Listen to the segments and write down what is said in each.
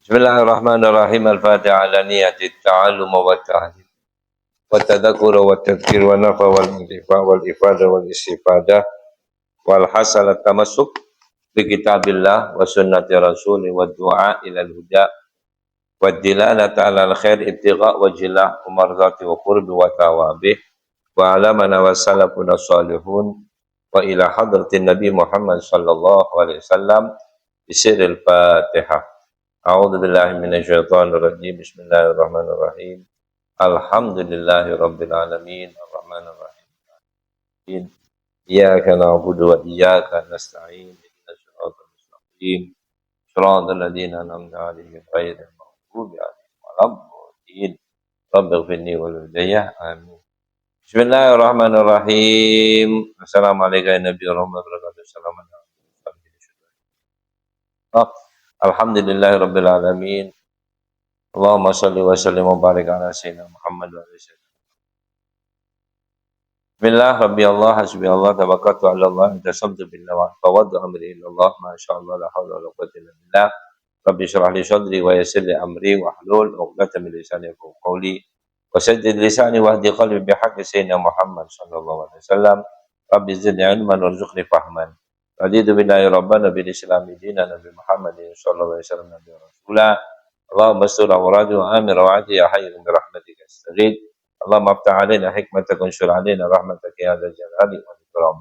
Bismillahirrahmanirrahim. Al-Fatiha ala niyati ta'allum wa ta'lim wa tadhakkur wa tadhkir wa nafa wal intifa wal ifada wal istifadah wal hasalat tamassuk bi kitabillah wa sunnati rasuli wa du'a ila al-huda wa dilalata ala al-khair ibtigha wa jilah umardati wa qurbi wa tawabih wa ala man wa salafuna salihun wa ila hadratin Nabi Muhammad sallallahu alaihi wasallam bi sirril Fatihah. A'udzu billahi minasyaitonir rajim. Bismillahirrahmanirrahim. Alhamdulillahi rabbil alamin. Arrahmanir rahim. Iyyaka na'budu wa iyyaka nasta'in. Ihdinas siratal mustaqim. Shiratal ladzina an'amta 'alaihim ghairil maghdubi 'alaihim waladdallin. Rabbighfirli wa liwalidayya. Amin. Bismillahirrahmanirrahim. Assalamualaikum warahmatullahi wabarakatuh. Alhamdulillahi rabbil alamin. Allahumma shalli wa sallim wa barik ala sayyidina Muhammad wa alihi wasallam. Bismillah, rabbi Allah, hasbi Allah, tawakkaltu ala Allah, tasamtu billah wa tawaddu amri ila Allah, ma sha Allah la haula wa la quwwata illa billah. Rabbi shrah li sadri wa yassir li amri wa hlul 'uqdatam min lisani yafqahu qawli wa saddid lisani wa hdi qalbi bi haqqi sayyidina Muhammad sallallahu alaihi wasallam. Rabbi zidni ilman warzuqni fahman. Raditu billahi rabban bil islami dinan nabi Muhammadin sallallahu alaihi wasallam nabi rasulah. Allahumma astur awradi wa amir rawati ya hayy bi rahmatika astaghith. Allahumma aftah alaina hikmataka wanshur alaina rahmataka ya dzal jalali wal ikram.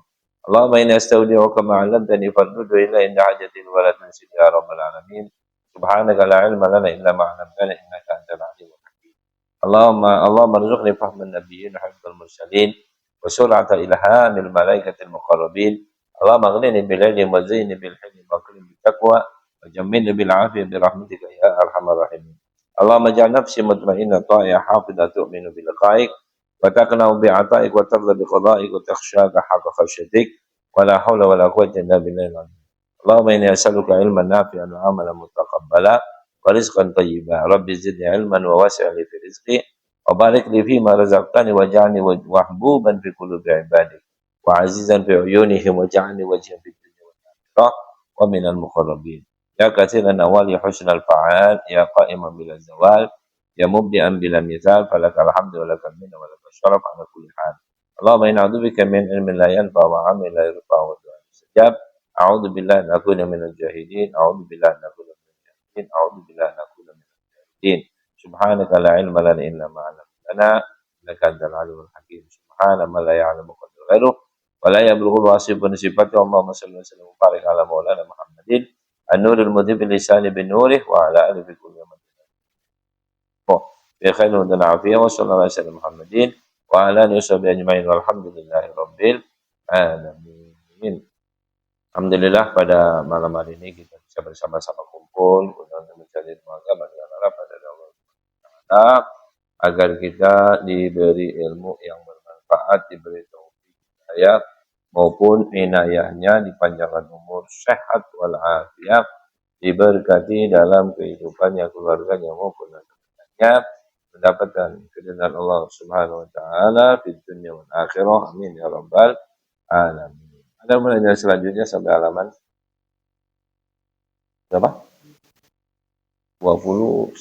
Allahumma inni astaudi'uka ma 'allamtani farudhu ila inda hajatin wa la tansi ya rabbal alamin. Subhanaka la ilma lana illa ma 'allamtana innaka antal alimul hakim. Allahumma arzuqni fahman nabiyyin wa hifdzal mursalin wa sur'ata ilhamil malaikatil muqarrabin. Allahumma aghnini bil ilmi wa zidni bil hilmi wa akrimni bit taqwa wa jammilni bil 'afiyati bi rahmatika ya arhamar rahimin. Allahumma ja'al nafsi mutmainnah ta'iyah hafidhah tu'minu bi liqa'ik wa taqna'u bi 'ata'ik wa tarda bi qada'ik wa takhshaka haqqa khashyatik wa la hawla wa la quwwata illa billahil 'aliyyil 'azim. Allahumma inni as'aluka 'ilman nafi'an wa 'amalan mutaqabbala wa rizqan thayyiban. Rabbi zidni 'ilman wa wasi' li fi rizqi wa barik li fi ma razaqtani waj'alni mahbuban fi qulubi 'ibadik wa 'azizan fi 'uyunihim waj'alni wajhan fid dunya wal akhirah wa minal muqarrabin. Ya katsiran awal ya husnal fa'al ya qa'iman bila zawal ya mubdi'an bila mithal falakal hamdu wa lakal minna wa lakal syaraf ala kulli hal. Allahumma inna a'udzubika min ilmin la yanfa wa 'amalin la yarfa wa du'an mustajab. A'udzu billahi an akuna minal jahilin. A'udzu billahi an akuna minal jahilin. A'udzu billahi an akuna minal jahilin. Subhanaka la ilma lana illa ma 'allamtana innaka antal alimul hakim. Subhana man la ya'lamu qadra ghairuh wa la yablughu wasifun sifatu. Allahumma shalli wa sallim wa barik ala maulana Muhammadin an-nurul mudhib lisani bin nurih wa ala alihi kulli man bi khairin wa afiyah wa sallallahu alaihi wasallam Muhammadin wa ala alihi washabihi ajmain walhamdulillahi rabbil alamin. Alhamdulillah pada malam hari ini kita bisa bersama-sama kumpul untuk mencari semoga bagi Allah pada Allah Taala agar kita diberi ilmu yang bermanfaat, diberi taufik hidayah maupun inayahnya, dipanjangkan umur, sehat walafiat, diberkati dalam kehidupannya, keluarganya maupun anak-anaknya, mendapatkan keridhaan Allah Subhanahu wa taala di dunia wal akhirah. Amin ya rabbal alamin. Ada pertanyaan selanjutnya sampai halaman berapa? 21.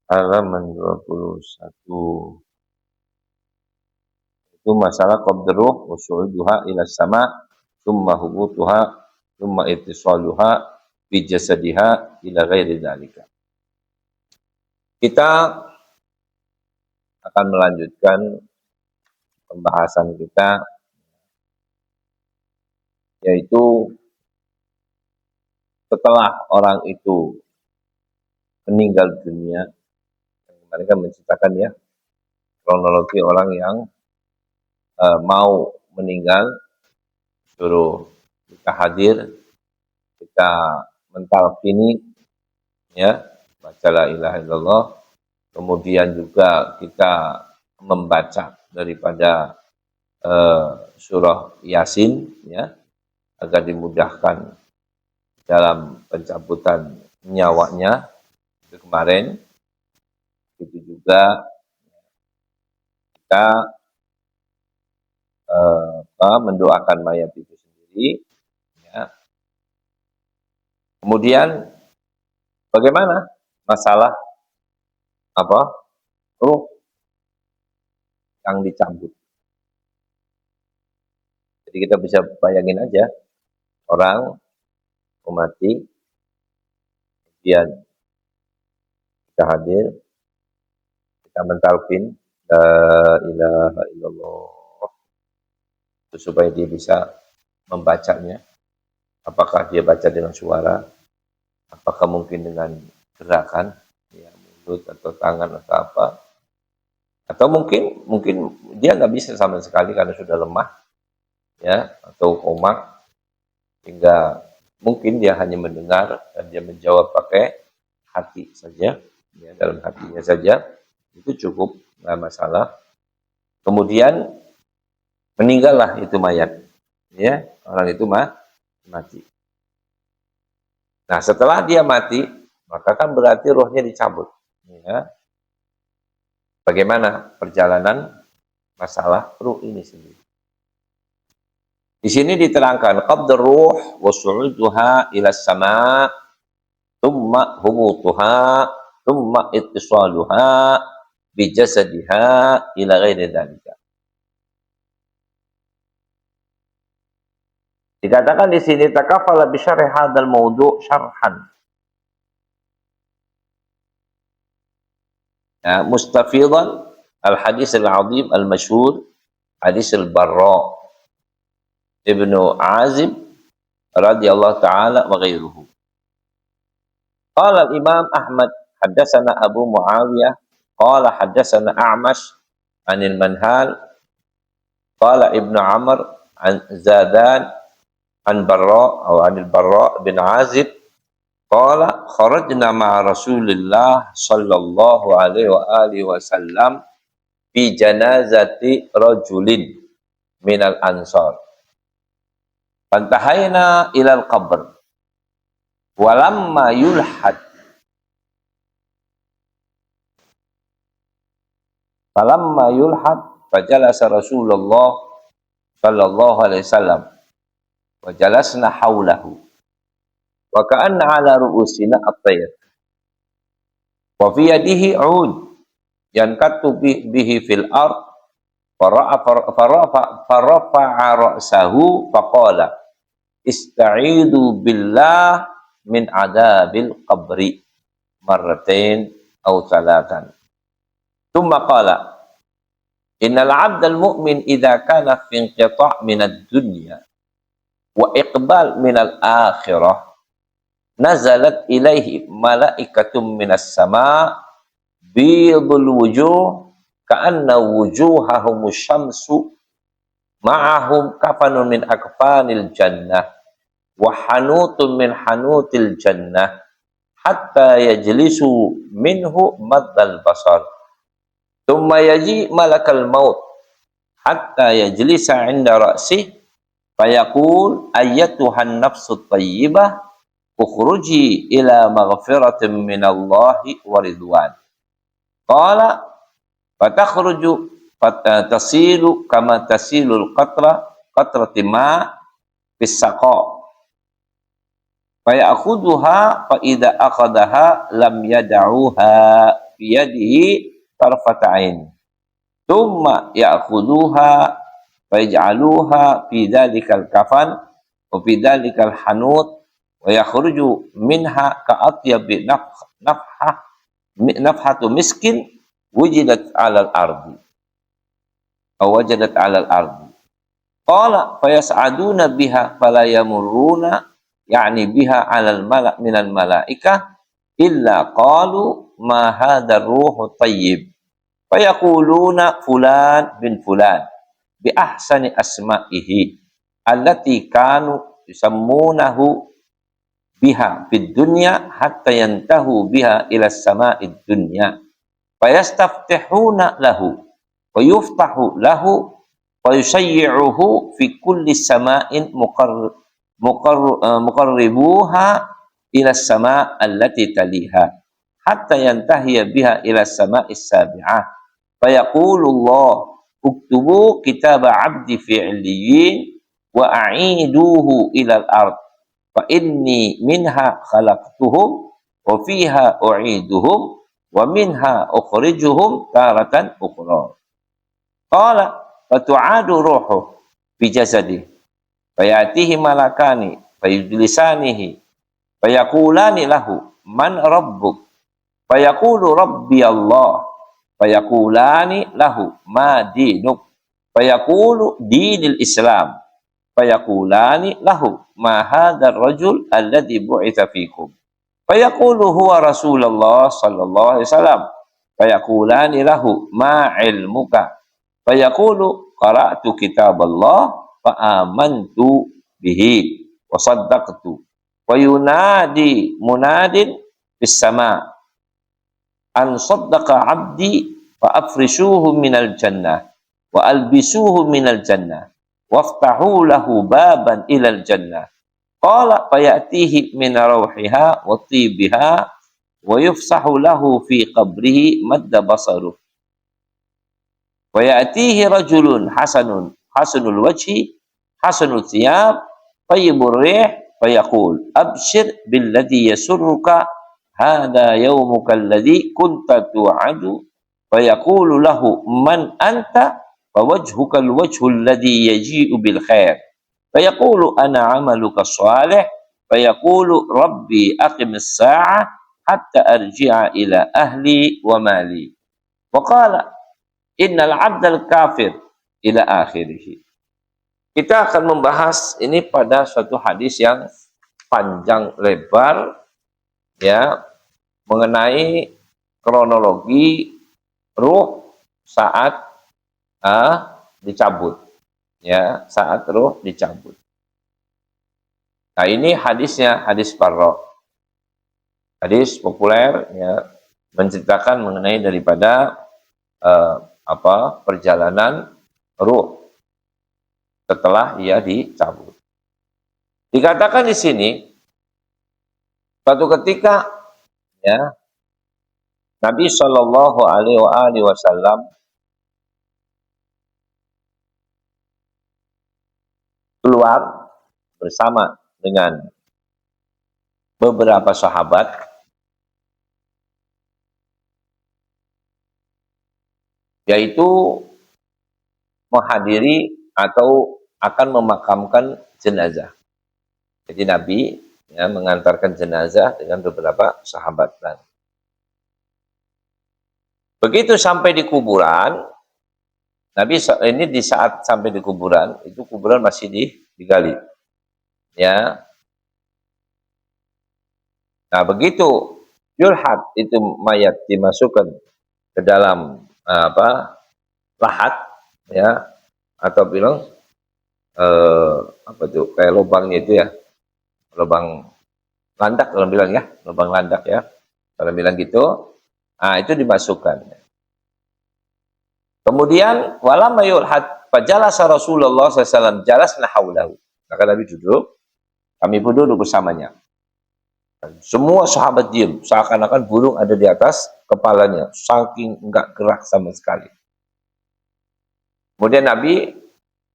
Halaman 21. Itu masalah qabdruh wa su'uduha ila sama thumma hubutuha thumma ittisaluha bi jasadiha ila ghairi dzalika. Kita akan melanjutkan pembahasan kita, yaitu setelah orang itu meninggal dunia. Mereka menceritakan ya kronologi orang yang mau meninggal, suruh kita hadir, kita mentalqini ya, baca la ilaha illallah, kemudian juga kita membaca daripada surah Yasin ya, agar dimudahkan dalam pencabutan nyawanya. Itu kemarin. Itu juga kita mendoakan mayat itu sendiri. Ya. Kemudian bagaimana masalah ruh yang dicabut? Jadi kita bisa bayangin aja orang mati, kemudian kita hadir, kita mentalkin la ilaha illallah supaya dia bisa membacanya. Apakah dia baca dengan suara? Apakah mungkin dengan gerakan, ya, mulut atau tangan atau apa? Atau mungkin dia nggak bisa sama sekali karena sudah lemah, ya, atau koma, hingga mungkin dia hanya mendengar dan dia menjawab pakai hati saja, ya, dalam hatinya saja, itu cukup, nggak masalah. Kemudian meninggallah itu mayat, ya, orang itu mati. Nah, setelah dia mati, maka kan berarti rohnya dicabut. Ya. Bagaimana perjalanan masalah ruh ini sendiri? Di sini diterangkan qabdur ruh wa su'uduha ila sama, thumma hubutuha, thumma ittisaluha bi jasadiha ila ghairi dzalika. Dikatakan di sini takafala bi syarh hadzal mawdu' syarhan. Ya, mustafidan al-hadis al-azim al-masyhur hadis al-Barra ibnu Azib radhiyallahu ta'ala wa ghairuhu. Qala al-Imam Ahmad haddatsana Abu Muawiyah qala haddatsana A'mash 'anil Manhal qala Ibnu Amr an Zadan an Barra atau 'anil Barra bin Azib qala kharajna ma'a Rasulillah sallallahu alaihi wa alihi wasallam fi janazati rajulin minal ansar. Fantahayna ilal qabr. Walamma yulhad. Falamma yulhad fajalasa Rasulullah sallallahu alaihi wasallam wa jalasna haulahu. Wa ka'anna ala ru'usina at-tayr. Wa fi yadihi 'ud yankattu bihi fil ard farafa'a ra'sahu faqala ista'idu billah min adabil qabri marratain aw thalathan. Thumma qala innal 'abdal mu'min idza kana fi inqita' min ad-dunya wa iqbal min al-akhirah nazalat ilaihi malaikatum minas sama' bidul wujuh ka'anna wujuhahum syamsu ma'ahum kafanun min akfanil jannah wa hanutun min hanutil jannah hatta yajlisu minhu maddal basar thumma yaji malakal maut hatta yajlisa 'inda ra'sih fayaqul ayyatuhan nafsut thayyibah ukhruji ila maghfiratin minallahi wa ridwan. Qala fatakhruju fatasilu kama tasilul qatrati ma fis saqa fa ya'khudhuha fa idza akhadaha lam yad'uha bi yadihi tarfata'in thumma ya'khudhuha fa yaj'aluha fi dhalikal kafan wa fi dhalikal hanut wa yakhruju minha ka'atyabi nafhatu miskin wujidat 'alal ardi aw wajadat 'alal ardi. Qala fayas'aduna biha fala yamurruna ya'ni biha 'alal mala' minal malaikah illa qalu ma hadzal ruhu thayyib fayaquluna fulan bin fulan bi ahsani asma'ihi allati kanu yusammunahu biha fid dunya hatta yantahu biha ila sama'id dunya fayastaftihuna lahu wa yuftahu lahu wa yusayyi'uhu fi kulli sama'in muqarribuha ila sama' allati taliha hatta yantahiya biha ila sama'is sabi'ah fayaqulu Allah uktubu kitab abdi fi 'illiyin wa a'iduhu ila al-ard fa inni minha khalaqtuhum wa fiha u'iduhum wa minha ukhrijuhum taratan ukhra. Qala fatu'adu ruhu fi jasadi fayatihi malakani fayujlisanihi fayaqulani lahu man rabbuk fayaqulu rabbi Allah fayaqulani lahu ma dinuk fayaqulu dinil Islam fayaqulani lahu ma hadzal rajul alladhi bu'itsa fikum fayaqulu huwa Rasulullah sallallahu alaihi wasallam fayaqulani lahu ma ilmuka fayaqulu qara'tu kitaballah fa amantu bihi wa saddaqtu wa yunadi munadin fis sama an saddaqa abdi fa afrishuhu minal jannah wa albisuhu minal jannah waftahu lahu baban ilal jannah qala fayatihi min rawhiha wa tibiha wa yufsahu lahu fi qabrihi madda basaruh wa ya'tihi rajulun hasanul wajhi hasanul thiyab tayyibur rih fayaqul abshir billadhi yasurruka hadha yawmuka alladhi kunta tu'adu fayaqulu lahu man anta fawajhuka alwajhu alladhi yaji'u bil khair fayaqulu ana 'amaluka shalih fayaqulu rabbi aqimis sa'ah hatta arji'a ila ahli wa mali wa qala innal 'abdal kafir ila akhirih. Kita akan membahas ini pada suatu hadis yang panjang lebar ya mengenai kronologi ruh saat dicabut ya, saat ruh dicabut. Nah, ini hadisnya, hadis Barra. Hadis populer ya menceritakan mengenai daripada perjalanan ruh setelah ia dicabut. Dikatakan di sini suatu ketika ya Nabi Shallallahu Alaihi Wasallam keluar bersama dengan beberapa sahabat yaitu menghadiri atau akan memakamkan jenazah. Jadi Nabi ya, mengantarkan jenazah dengan beberapa sahabat. Begitu sampai di kuburan, Nabi ini di saat sampai di kuburan, itu kuburan masih digali. Ya. Nah, begitu yulhad itu mayat dimasukkan ke dalam lahat ya atau bilang kayak lubangnya itu ya, lubang landak kalau bilang ya, lubang landak ya, kalau bilang gitu, nah itu dimasukkan. Kemudian walam yulhad fajalasa Rasulullah SAW jalasna haulahu, maka Nabi duduk, kami pun duduk bersamanya. Semua sahabat diam, seakan-akan burung ada di atas kepalanya, saking enggak gerak sama sekali. Kemudian Nabi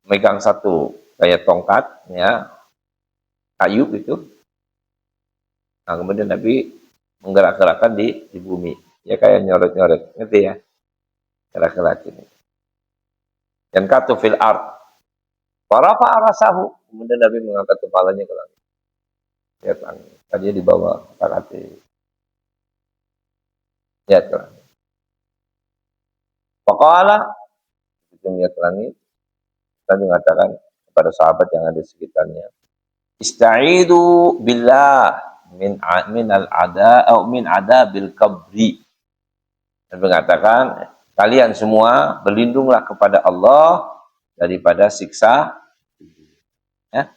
megang satu kayak tongkat, ya, kayu gitu. Nah, kemudian Nabi menggerak-gerakkan di bumi, ya kayak nyoret-nyoret, ngerti ya? Gerak-gerak ini. Dan katu fil ard, farafa arasahu. Kemudian Nabi mengangkat kepalanya ke langit. Lihat langit, tadinya di bawah kaki. Lihat ke langit. Faqala, melihat ke langit. Nabi mengatakan kepada sahabat yang ada di sekitarnya, Ista'idu billah min al-ada atau min adabil qabri. Dan mengatakan, kalian semua berlindunglah kepada Allah daripada siksa ya,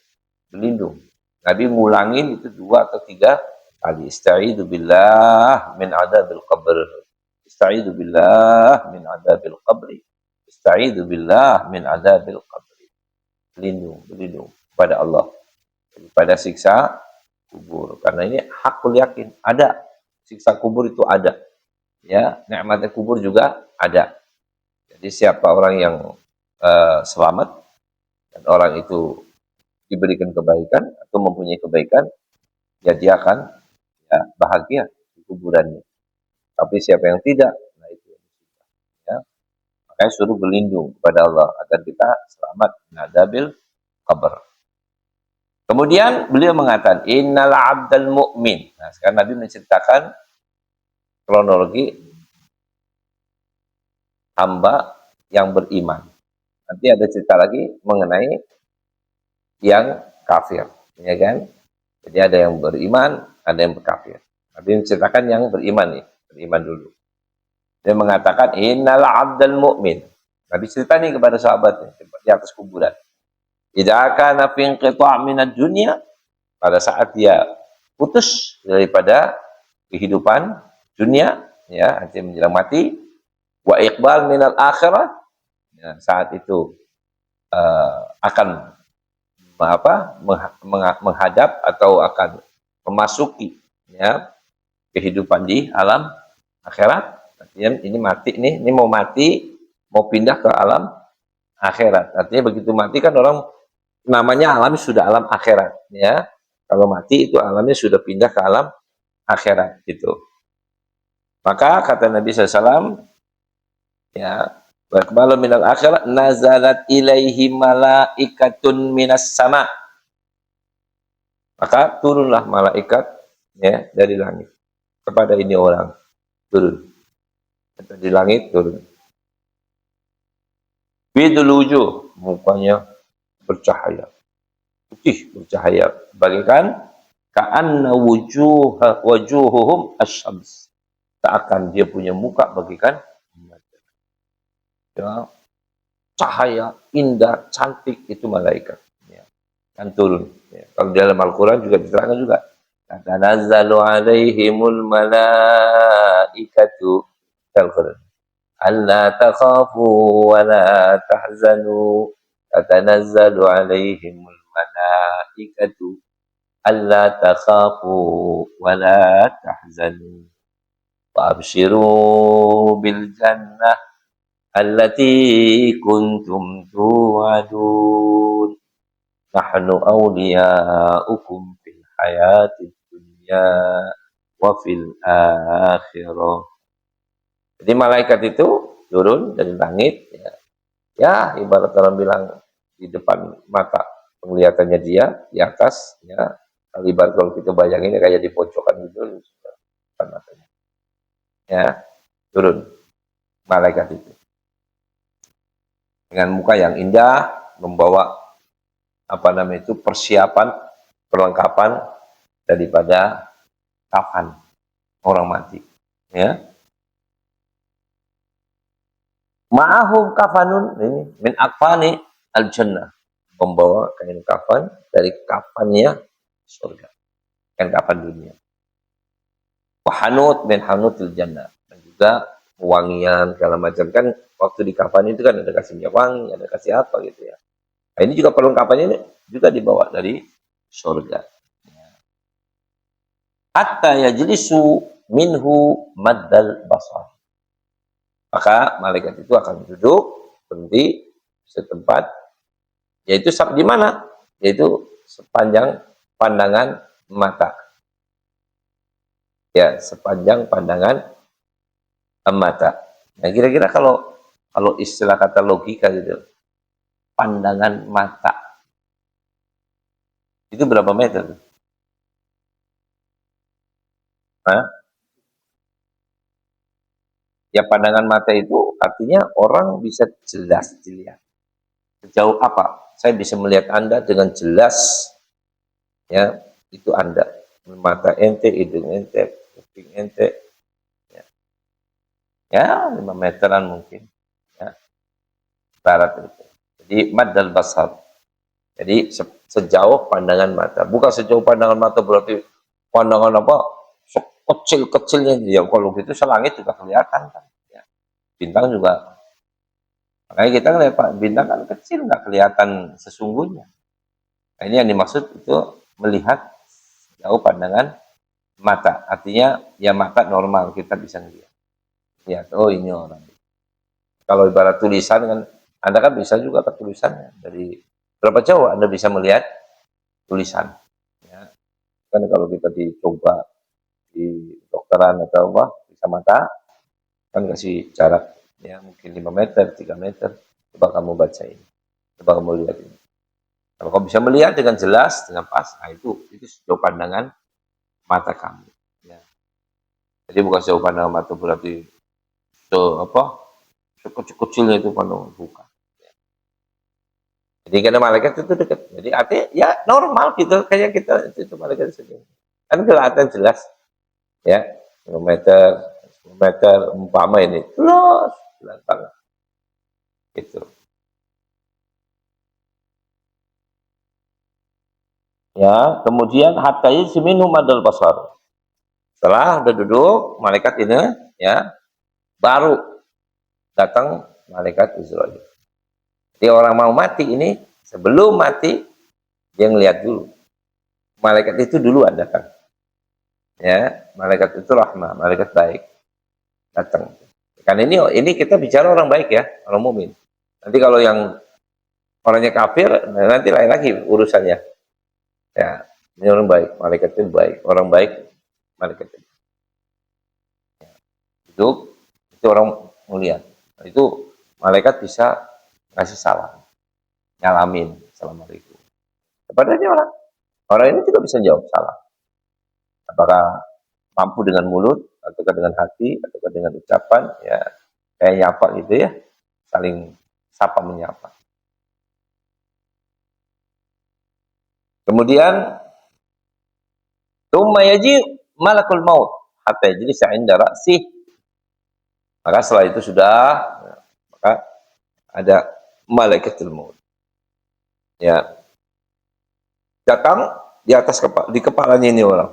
berlindung. Nabi ngulangin itu 2 atau 3 kali. Ista'idu billah min adabil qabr. Ista'idu billah min adabil qabri. Ista'idu billah min adabil qabri. Berlindung kepada Allah daripada siksa kubur. Karena ini hakul yakin, ada siksa kubur itu ada. Ya, nikmatnya kubur juga ada. Jadi siapa orang yang selamat dan orang itu diberikan kebaikan atau mempunyai kebaikan, ya dia akan ya, bahagia di kuburannya. Tapi siapa yang tidak, nah itu ya. Makanya suruh berlindung kepada Allah agar kita selamat min adzabil qabr. Kemudian beliau mengatakan innal abdal mu'min. Nah, sekarang Nabi menceritakan kronologi hamba yang beriman. Nanti ada cerita lagi mengenai yang kafir, ya kan? Jadi ada yang beriman, ada yang berkafir. Nabi menceritakan yang beriman nih, beriman dulu. Dia mengatakan innal abdal mu'min. Nabi cerita nih kepada sahabatnya di atas kuburan. Idza kana fi inqita' minad dunya, pada saat dia putus daripada kehidupan dunia, ya, artinya menjelang mati, wa iqbal minal akhirah, ya, saat itu akan menghadap atau akan memasuki ya kehidupan di alam akhirat. Artinya ini mati nih, ini mau mati, mau pindah ke alam akhirat. Artinya begitu mati kan orang namanya alam sudah alam akhirat ya. Kalau mati itu alamnya sudah pindah ke alam akhirat gitu. Maka kata Nabi SAW ya, Wakbalu minal akhirat nazalat ilaihi malaikatun minas sama. Maka turunlah malaikat ya dari langit kepada ini orang, turun di langit, turun. Bidul wujuh, mukanya bercahaya, putih bercahaya, bagaikan ka'anna wujuhuhum asyams, seakan dia punya muka bagaikan ya, cahaya indah cantik itu malaikat ya, kan turun ya. Kalau dalam Al-Quran juga diterangkan juga tatanazzalu alaihimul malaikatu Al-Quran alla takhafu wa la tahzanu tatanazzalu alaihimul malaikatu alla takhafu wa la tahzanu wa abshiru bil jannah allati kuntum tu'adun nahnu awliya'ukum fil hayatid dunya wa fil akhirah. Jadi malaikat itu turun dari langit ya. Ya, ibarat orang bilang di depan mata penglihatannya dia di atas ya. Kalau ibarat kalau kita bayangin kayak di pojokan gitu depan matanya. Ya, turun malaikat itu. Dengan muka yang indah, membawa apa namanya itu persiapan, perlengkapan daripada kafan orang mati. Ya, ma'ahum kafanun ini min akfani al jannah, membawa kain kafan dari kafannya surga, kain kafan dunia. Wahanut min hanutil jannah, dan juga wangian segala macam kan waktu di kafan itu kan ada kasih minyak wangi, ada kasih apa gitu ya. Nah, ini juga perlengkapannya ini juga dibawa dari surga. Hatta yajlisu minhu maddal basar. Maka malaikat itu akan duduk berhenti setempat, yaitu di mana? Yaitu sepanjang pandangan mata. Ya, sepanjang pandangan mata. Nah, kira-kira kalau istilah kata logika gitu, pandangan mata itu berapa meter? Hah? Ya, pandangan mata itu artinya orang bisa jelas dilihat. Sejauh apa? Saya bisa melihat Anda dengan jelas. Ya, itu Anda. Mata ente, hidung ente, kuping ente. Ya, 5 meteran mungkin. Ya, barat itu. Jadi maddal basar. Jadi sejauh pandangan mata. Bukan sejauh pandangan mata berarti pandangan apa? Kecil-kecilnya. Ya kalau gitu selangit juga kelihatan kan. Ya. Bintang juga. Makanya kita ngelihat Pak, bintang kan kecil nggak kelihatan sesungguhnya. Nah, ini yang dimaksud itu melihat jauh pandangan mata. Artinya ya mata normal kita bisa ngelihat. Lihat, oh ini orang. Kalau ibarat tulisan kan, Anda kan bisa juga ke tulisannya. Dari berapa jauh Anda bisa melihat tulisan. Ya. Kan kalau kita dicoba di dokteran atau apa, bisa mata, kan kasih jarak ya mungkin 5 meter, 3 meter. Coba kamu baca ini. Coba kamu lihat ini. Kalau kamu bisa melihat dengan jelas, dengan pas, nah itu sejauh pandangan mata kamu. Ya. Jadi bukan sejauh pandangan mata berarti apa sekecil-kecilnya itu pandangan bukan. Jadi karena malaikat itu dekat. Jadi artinya ya normal gitu kayak kita itu malaikat segini. Kan kelihatan jelas ya 5 meter, 10 meter umpama ini terus jelas banget gitu. Ya, kemudian hatta yasminu madal basar. Setelah udah duduk malaikat ini ya baru datang malaikat Israel. Jadi orang mau mati ini sebelum mati dia ngelihat dulu. Malaikat itu duluan datang. Ya, malaikat itu rahmah, malaikat baik datang. Kan ini kita bicara orang baik ya, orang mukmin. Nanti kalau yang orangnya kafir, nanti lain lagi urusannya. Ya, ini orang baik, malaikat itu baik, orang baik, malaikat itu itu orang melihat. Itu malaikat bisa ngasih salam, nyalamin, assalamualaikum. Kepada dia orang ini juga bisa jawab salam. Apakah mampu dengan mulut, ataukah dengan hati, ataukah dengan ucapan, ya kayak nyapa gitu ya, saling sapa menyapa. Kemudian tsumma yaji malakul maut hatta yajlisa 'inda ra'sih. Maka setelah itu sudah maka ada malaikatul maut. Ya, datang di atas di kepalanya ini orang.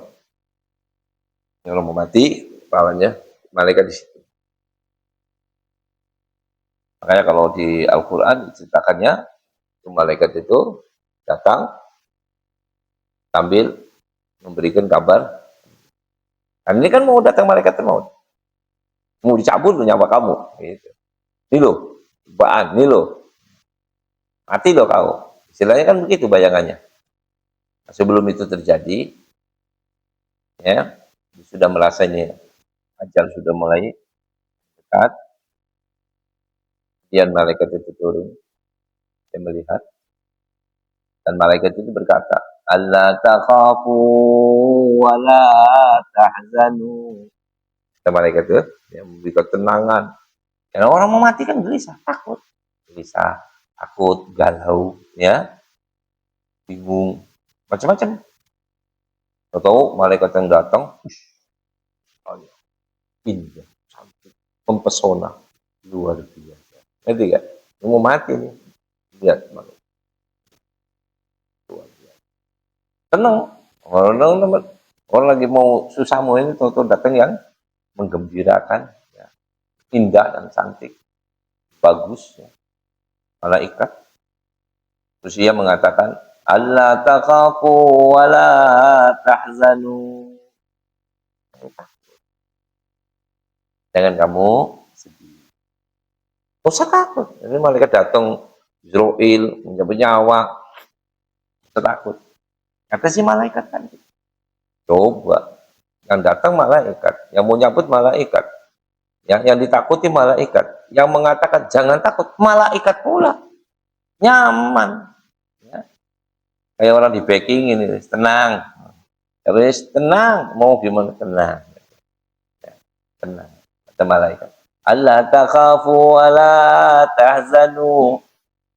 Yang orang mau mati, kepalanya malaikat di situ. Makanya kalau di Al-Qur'an diceritakannya malaikat itu datang sambil memberikan kabar. Dan ini kan mau datang malaikat maut. Mau dicabut nyawa kamu. Gitu. Ini loh, cobaan, ini loh. Mati loh kau. Istilahnya kan begitu bayangannya. Nah, sebelum itu terjadi, ya sudah merasa ini ajal sudah mulai dekat. Kemudian malaikat itu turun, dia melihat, dan malaikat itu berkata, "Allah takhafu wa la tahzanu." Kata malaikat itu, yang memberikan ketenangan. Karena orang mau mati kan gelisah, takut, galau, ya, bingung, macam-macam. Tahu malaikat yang datang, indah, cantik, mempesona, luar biasa. Ngerti gak? Mau mati nih, lihat malaikat. Luar biasa. Tenang, orang lagi mau susah mau ini, tahu-tahu datang yang menggembirakan, ya, indah dan cantik, bagus, ya. Malaikat. Terus ia mengatakan, Allah takhafu wa la tahzanu. Jangan kamu sedih. Tidak usah takut. Ini malaikat datang, Israel, menyebut nyawa. Tidak takut. Kata si malaikat tadi. Coba. Yang datang malaikat. Yang mau nyabut malaikat. Yang ditakuti malaikat. Yang mengatakan jangan takut. Malaikat pula. Nyaman. Ya. Kayak orang di backing ini. Tenang. Terus tenang. Mau gimana? Tenang. Ya, tenang. Kata malaikat. Allah takhafu wa la tahzanu.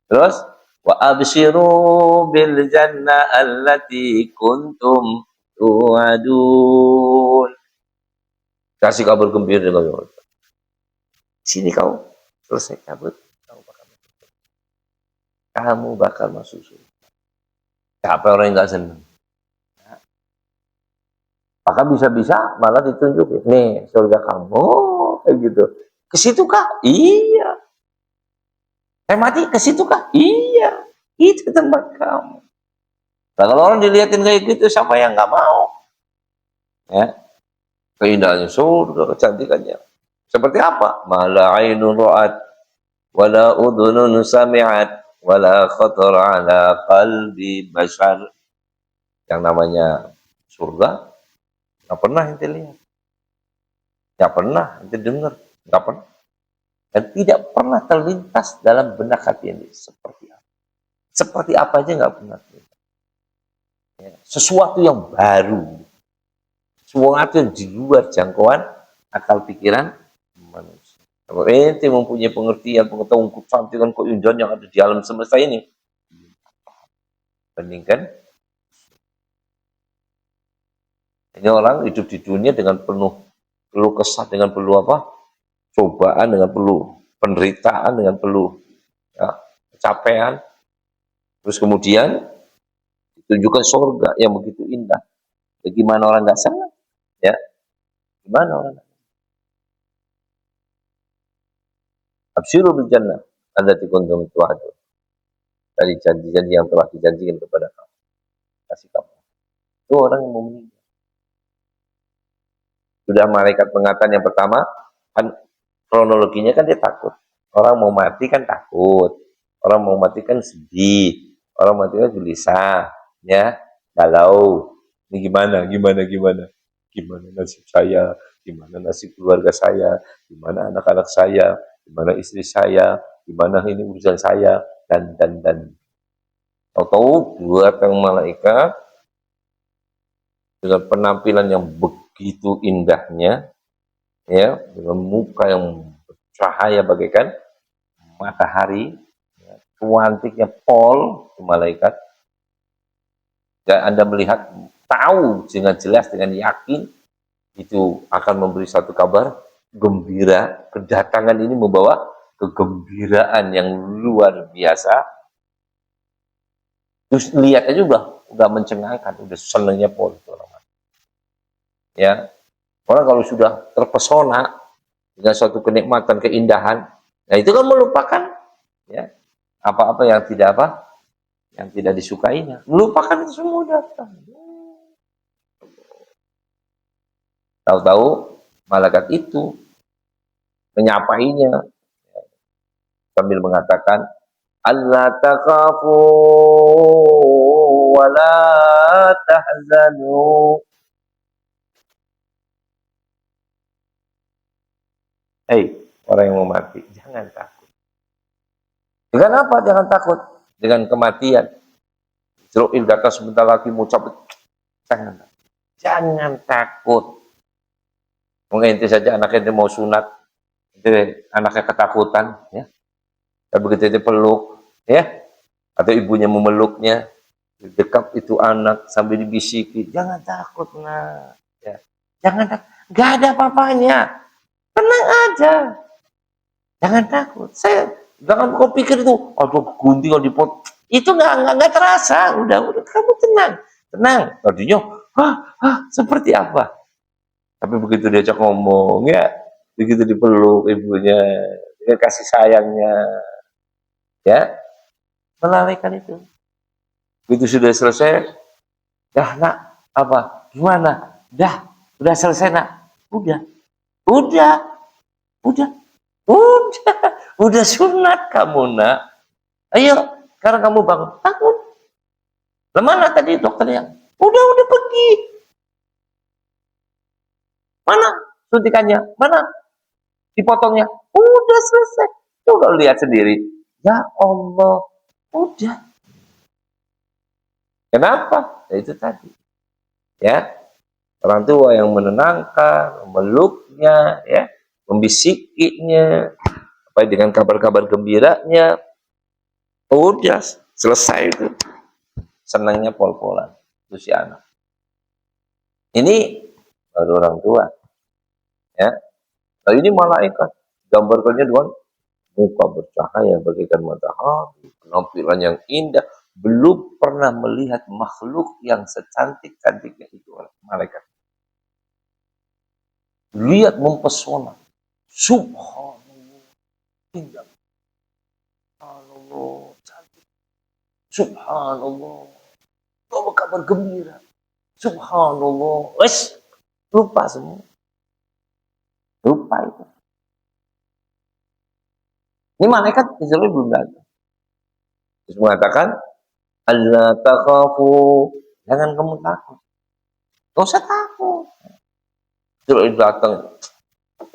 Terus wa abshiru bil jannah allati kuntum tu'adun. Kasih kabar gembira dengan Allah. Sini kau selesai kabut, kamu bakal masuk surga. Siapa orang yang nggak senang? Maka bisa-bisa malah ditunjuk, nih surga kamu, kayak gitu. Ke situ kah? Iya. Saya mati ke situ kah? Iya. Itu tempat kamu. Nah, kalau orang dilihatin kayak gitu, siapa yang nggak mau? Ya, keindahannya surga, kecantikannya. Seperti apa? Mala ainun ra'at, wala udhunun sami'at, wala khatara ala qalbi bashar. Yang namanya surga nggak pernah ente lihat, nggak pernah ente dengar, nggak pernah, dan tidak pernah terlintas dalam benak hati ini seperti apa aja nggak pernah terlintas. Ya, sesuatu yang baru, sesuatu yang di luar jangkauan akal pikiran manusia. Kalau ente mempunyai pengertian, pengetahuan kecantikan keindahan yang ada di alam semesta ini, bandingkan ini orang hidup di dunia dengan penuh kesah, dengan penuh apa? Cobaan, dengan penuh penderitaan, dengan penuh ya, capaian. Terus kemudian ditunjukkan surga yang begitu indah. Ya, gimana orang nggak senang? Ya, gimana orang? Absyiru bil jannah allati kuntum tu'adun. Dari janji-janji yang telah dijanjikan kepada kamu. Kasih kamu. Itu orang yang mau meninggal. Sudah malaikat pengatan yang pertama, kan kronologinya kan dia takut. Orang mau mati kan takut. Orang mau mati kan sedih. Orang mati kan gelisah. Ya, galau. Ini gimana nasib saya, gimana nasib keluarga saya, gimana anak-anak saya, gimana istri saya, gimana ini urusan saya, dan. Tahu-tahu buatan malaikat dengan penampilan yang begitu indahnya, ya, dengan muka yang bercahaya bagaikan matahari, ya, cantiknya pol malaikat, dan Anda melihat, tahu dengan jelas, dengan yakin, itu akan memberi satu kabar gembira. Kedatangan ini membawa kegembiraan yang luar biasa. Terus lihat aja udah mencengangkan, udah senangnya pol. Ya, orang kalau sudah terpesona dengan suatu kenikmatan, keindahan, nah itu kan melupakan ya apa-apa yang tidak disukainya, melupakan itu semua datang. Tahu-tahu malaikat itu menyapainya sambil mengatakan, Allah takhafu wa la tahzanu. Hei, orang yang mau mati, jangan takut. Dengan apa? Jangan takut. Dengan kematian. Israil datang sebentar lagi mau cabut. Jangan takut. Mungkin saja anak ente mau sunat, itu anaknya ketakutan, ya. Dan begitu itu peluk, ya, atau ibunya memeluknya, dekat itu anak sambil dibisiki, jangan takut, nah, ya. Jangan takut, nggak ada apa-apanya, tenang aja, jangan takut. Jangan kau pikir itu, aduh gunting kalau dipot, itu nggak terasa, udah kamu tenang. Tadinya, seperti apa? Tapi begitu diajak ngomong, ya, begitu dipeluk ibunya, dia kasih sayangnya, ya, melalaikan itu. Begitu sudah selesai, dah nak, apa, gimana? Udah selesai nak, udah, udah, udah sunat kamu nak. Ayo, sekarang kamu bangun. Mana tadi dokternya? Udah pergi. Mana suntikannya? Mana dipotongnya? Udah selesai. Coba lihat sendiri. Ya Allah, udah. Kenapa? Ya itu tadi. Ya, orang tua yang menenangkan, memeluknya, ya, membisikinya, apa dengan kabar-kabar gembiranya. Udah selesai itu. Senangnya pol-polan itu si anak. Ini baru orang tua. Ya. Nah, ini malaikat. Gambarkannya dengan muka bercahaya bagaikan matahari, penampilan yang indah, belum pernah melihat makhluk yang secantik-cantiknya itu oleh malaikat. Lihat mempesona. Subhanallah. Indah. Subhanallah. Cantik. Subhanallah. Bawa kabar gembira. Subhanallah. Lupa semua. Lupa itu. Ini malaikat Israil belum datang. Terus mengatakan, Allah takhafu, jangan kamu takut. Gak usah takut. Israil datang,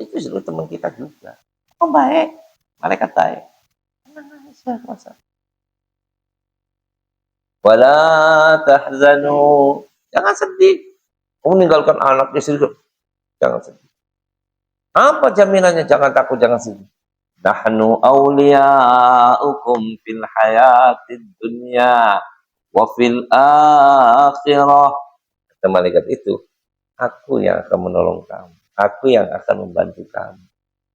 itu Israil teman kita juga. Oh baik, malaikat baik. Tenang aja, masa. Wala tahzanu, jangan sedih. Kamu meninggalkan anak istri, jangan sedih. Apa jaminannya? Jangan takut, jangan sedih. Nahnu awliya'ukum fil hayatid dunya wa fil akhirah. Kata malaikat itu, aku yang akan menolong kamu, aku yang akan membantu kamu,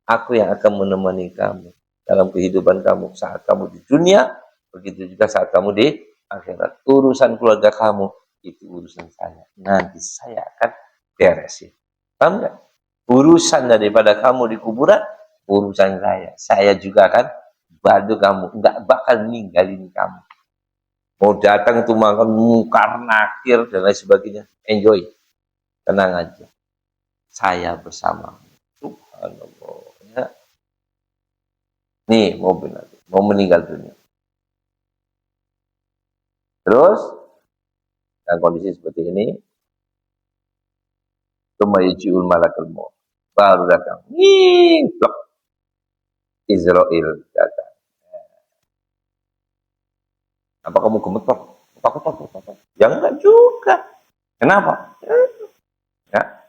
aku yang akan menemani kamu dalam kehidupan kamu saat kamu di dunia, begitu juga saat kamu di akhirat. Urusan keluarga kamu itu urusan saya, nanti saya akan beresin. Paham nggak? Urusan daripada kamu di kuburan urusan saya juga akan bantu kamu, nggak bakal ninggalin kamu. Mau datang tuh makan mungkar nakir dan lain sebagainya, enjoy, tenang aja, saya bersama. Subhanallah ya. Nih mau meninggal dunia, terus dalam kondisi seperti ini, tumayijiul malakul maut, baru datang, blok, Israel datang. Apa kamu gemetar? Takut. Ya enggak juga. Kenapa? Ya,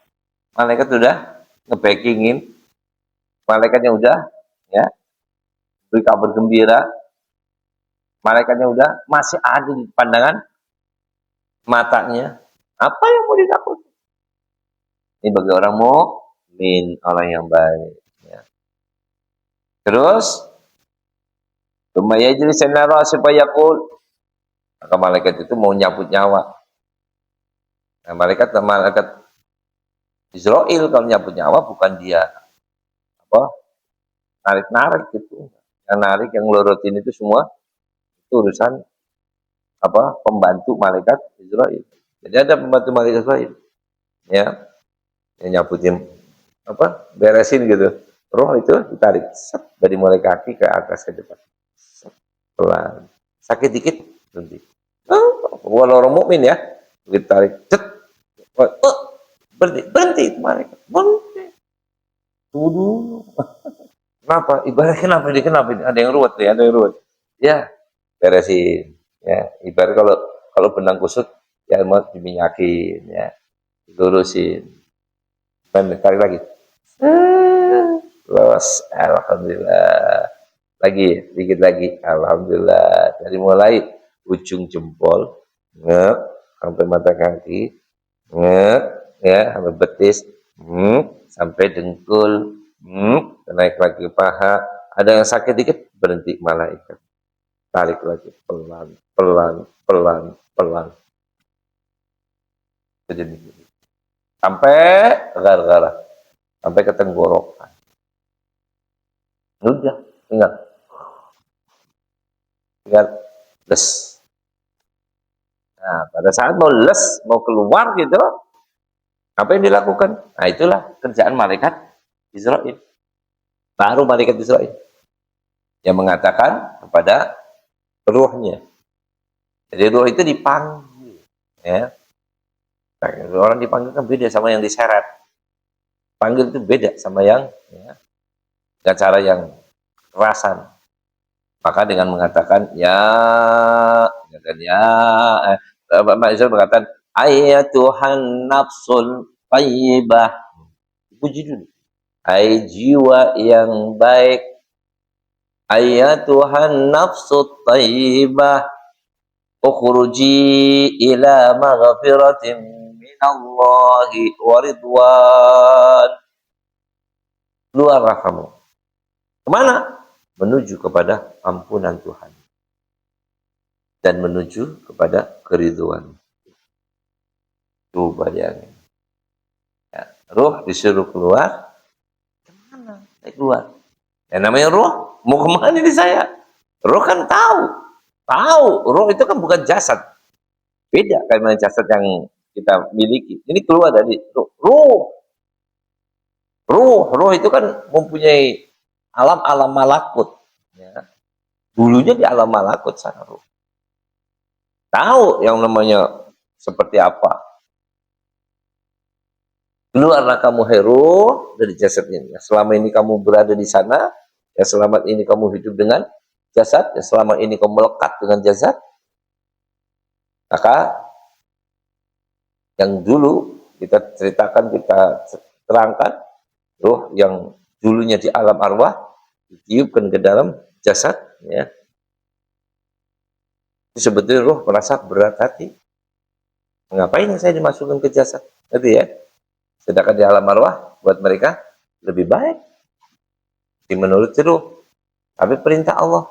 malaikat sudah ngebackingin, malaikatnya udah ya beri kabar gembira, malaikatnya udah masih ada di pandangan matanya. Apa yang mau ditakut? Ini bagi orang mukmin, orang yang baik. Ya. Terus, lumayan jadi senara supaya kul. Maka malaikat itu mau nyabut nyawa. Nah, malaikat Israel kalau nyabut nyawa bukan dia apa narik gitu. Yang narik, yang ngelorotin itu semua itu urusan apa pembantu malaikat Israel. Jadi ada pembantu malaikat Israel, ya, yang nyabutin apa beresin gitu. Roh itu ditarik set, dari mulai kaki ke atas ke depan. Set, pelan. Sakit dikit berhenti. Walau orang mukmin ya, begitu tarik, cet, berhenti itu malaikat, berhenti. Tunggu dulu. Kenapa? Ibaratnya kenapa ini? Ada yang ruwet ya, ada yang ruwet. Ya, beresin. Ya, ibarat kalau benang kusut ya mau diminyakin, ya, lurusin. Tarik lagi. Los, alhamdulillah. Lagi, dikit lagi, alhamdulillah. Dari mulai ujung jempol, ngep, sampai mata kaki, ngep, ya, sampai betis, sampai dengkul, naik lagi paha. Ada yang sakit dikit, berhenti malaikat. Tarik lagi, pelan. Jadi sampai gara-gara, sampai ke tenggorokan. Udah, tinggal les. Nah, pada saat mau les, mau keluar gitu, apa yang dilakukan? Nah, itulah kerjaan malaikat Israel. Baru malaikat Israel yang mengatakan kepada ruhnya. Jadi ruh itu dipanggil, ya. Nah, orang dipanggil kan beda sama yang diseret. Panggil itu beda sama yang ya, dengan cara yang kerasan. Maka dengan mengatakan ya Mbak Isra mengatakan ayatuhan nafsul thayyibah. Puji dulu. Hai jiwa yang baik. Ayatuhan nafsul thayyibah. Ukhruji ila maghfiratin minallahi wa ridwan. Keluarlah kamu. Kemana? Menuju kepada ampunan Tuhan. Dan menuju kepada keriduan. Tuh bayangin. Ya, ruh disuruh keluar. Kemana? Keluar. Yang namanya ruh, mau kemana ini saya? Ruh kan tahu. Ruh itu kan bukan jasad. Beda karena jasad yang kita miliki. Ini keluar dari ruh. Ruh itu kan mempunyai alam malakut. Ya. Dulunya di alam malakut sana ruh. Tahu yang namanya seperti apa. Keluarlah kamu hero dari jasad ini. Selama ini kamu berada di sana, ya selama ini kamu hidup dengan jasad, ya selama ini kamu melekat dengan jasad, maka yang dulu kita ceritakan, kita terangkan, roh yang dulunya di alam arwah, ditiupkan ke dalam jasad, ya. Sebetulnya roh merasa berat hati. Ngapain saya dimasukkan ke jasad? Gitu ya. Sedangkan di alam arwah, buat mereka lebih baik. Menurut roh. Tapi perintah Allah.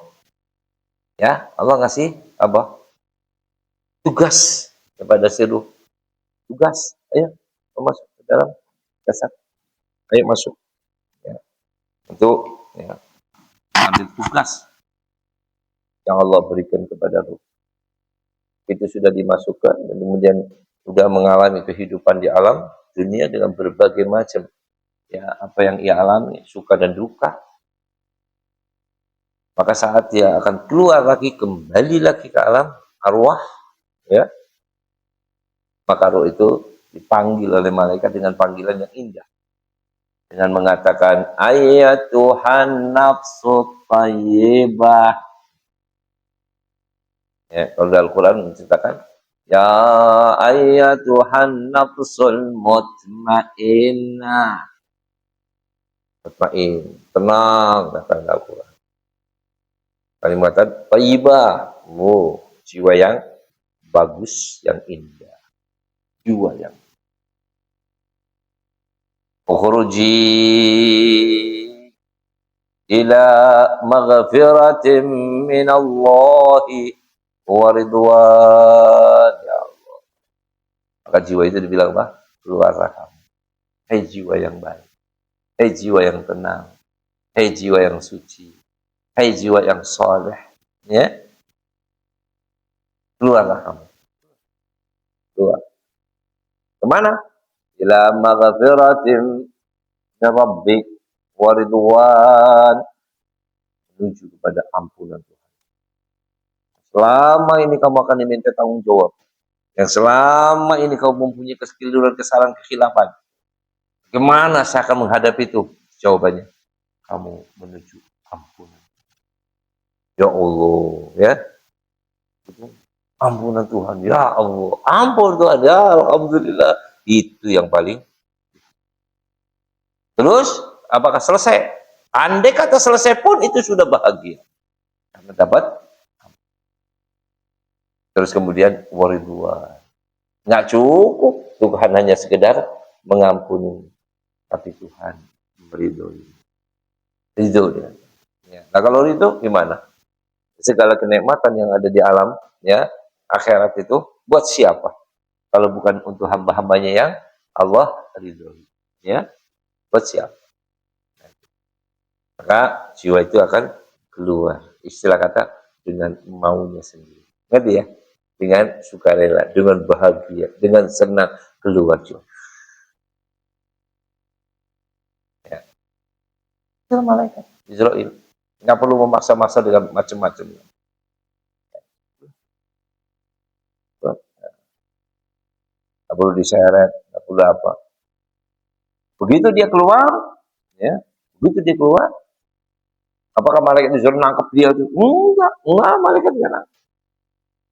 Ya, Allah ngasih apa? Tugas kepada si roh. Tugas. Ayo, masuk ke dalam jasad. Ayo masuk. Ya. Untuk ya, ambil tugas yang Allah berikan kepada roh. Itu sudah dimasukkan dan kemudian sudah mengalami kehidupan di alam dunia dengan berbagai macam ya apa yang ia alami, suka dan duka. Maka saat dia akan keluar lagi, kembali lagi ke alam arwah, ya, maka roh itu dipanggil oleh malaikat dengan panggilan yang indah, dengan mengatakan ayat Tuhan nafsu thayyibah. Ya, kalau dalam Al-Quran menceritakan ya ayyatuhan nafsul mutmainnah. Mutmain, tenang, kata Al-Quran. Kalimatan thayyibah, jiwa yang bagus, yang indah. Jiwa yang ukhruji ila maghfiratin minallahi wa ridwan. Ya Allah. Maka jiwa itu dibilang apa? Keluarlah kamu. Hai jiwa yang baik. Hai jiwa yang tenang. Hai jiwa yang suci. Hai jiwa yang soleh. Ya. Keluarlah kamu. Keluar. Kemana? Ila maghfiratin min rabbik wa ridwan. Menuju kepada ampunan Tuhan. Selama ini kamu akan diminta tanggung jawab. Yang selama ini kamu mempunyai kekeliruan, kesalahan, kekhilafan. Bagaimana saya akan menghadapi itu? Jawabannya, kamu menuju ampunan. Ya Allah, ya. Ampunan Tuhan, ya Allah. Ampun Tuhan, ya Alhamdulillah. Itu yang paling. Terus, apakah selesai? Andai kata selesai pun itu sudah bahagia. Karena dapat. Terus kemudian waridwan. Nggak cukup Tuhan hanya sekedar mengampuni, tapi Tuhan meridhoi. Ridho dia. Ya. Nah kalau ridho gimana? Segala kenikmatan yang ada di alam ya akhirat itu buat siapa? Kalau bukan untuk hamba-hambanya yang Allah ridhoi. Ya, buat siapa? Maka jiwa itu akan keluar. Istilah kata dengan maunya sendiri. Ngerti ya? Dengan sukarela, dengan bahagia, dengan senang keluar jiwa. Ya. Itu malaikat Israel. Nggak perlu memaksa-maksa dengan macam-macam. Nggak perlu diseret, nggak perlu apa. Begitu dia keluar, ya, begitu dia keluar, apakah malaikat disuruh nangkep dia itu? Enggak, malaikat nggak nangkep.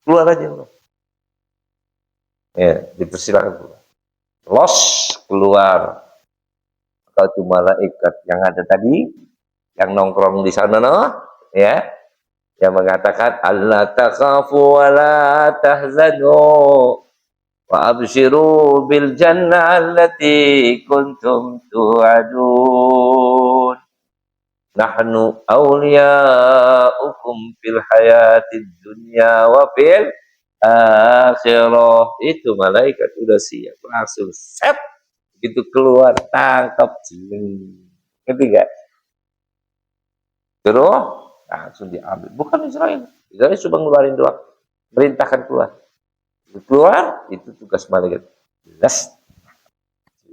Keluar aja, bro. Ya, dipersilakan keluar. Los keluar. Kalau itu malaikat yang ada tadi, yang nongkrong di sana, ya, yang mengatakan Allah takhafu wa la tahzanu wa abshiru bil jannah allati kuntum tu'adun nahnu awliya'ukum fil hayatid dunya wa fil akhirah. Itu malaikat udah siap, langsung set, begitu keluar tangkap jiling. Ngerti gak? Terus langsung diambil. Bukan Israel cuma ngeluarin doang, merintahkan keluar. Keluar itu tugas malaikat. Jelas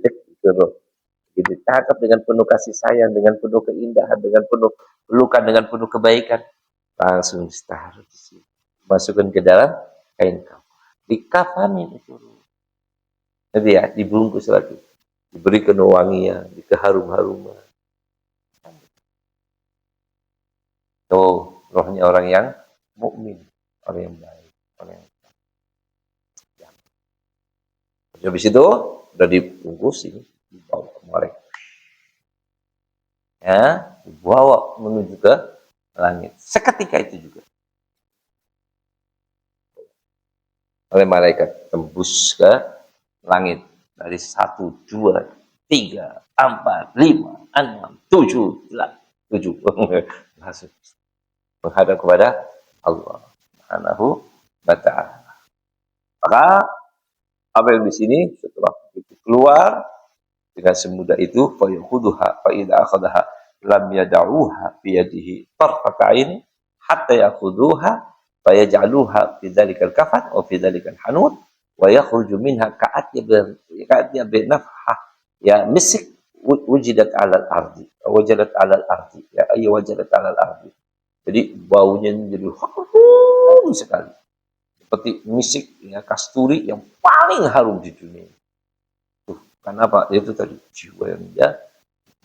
itu ditangkap dengan penuh kasih sayang, dengan penuh keindahan, dengan penuh lukan dengan penuh kebaikan, langsung ditaruh di sini, masukkan ke dalam kain kafan, dikafani itu, nanti ya dibungkus lagi, diberikan wangian, dikeharum-haruman. Tuh rohnya orang yang mukmin, orang yang baik, orang yang habis itu udah dibungkus ini, dibawa ke mereka, ya, dibawa menuju ke langit. Seketika itu juga oleh malaikat tembus ke langit dari 1, 2, 3, 4, 5, 6, 7, 7 masuk menghadap kepada Allah Subhanahu wa ta'ala. Maka apa yang di sini setelah itu keluar dengan semudah itu, fa yakhuduha fa idza akhadaha lam yad'uha bi yadihi tarfata 'ain hatta yakhuduha fa yaj'aluha fi dzalikal kafan wa fi dzalikal hanut wa yakhruju minha ka'atyab nafhah ya misik wujidat 'alal ardi wajadat 'alal ardi ya ay wajadat 'alal ardi. Jadi baunya jadi harum sekali, seperti misik ya, kasturi yang paling harum di dunia. Karena apa? Itu tadi jiwa yang dia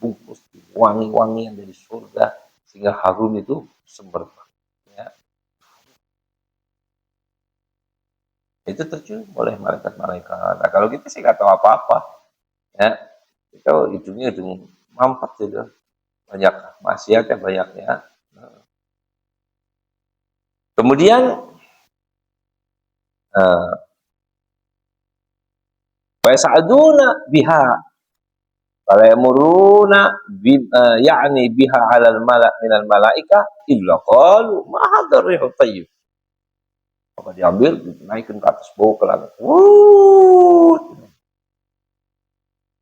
bungkus wangi-wangian dari surga sehingga harum itu semerbak. Ya. Itu tercium oleh malaikat-malaikat. Nah, kalau kita sih nggak tahu apa-apa, ya kita hidungnya hidung mampet gitu, banyak maksiatnya banyaknya. Nah. Kemudian Fayasaduna biha fala yamuruna ya'ni biha 'alal mala' minal malaika illa qalu ma hadzal rihut thayyib. Maka diambil, dinaikkan ke atas, bawa ke langit.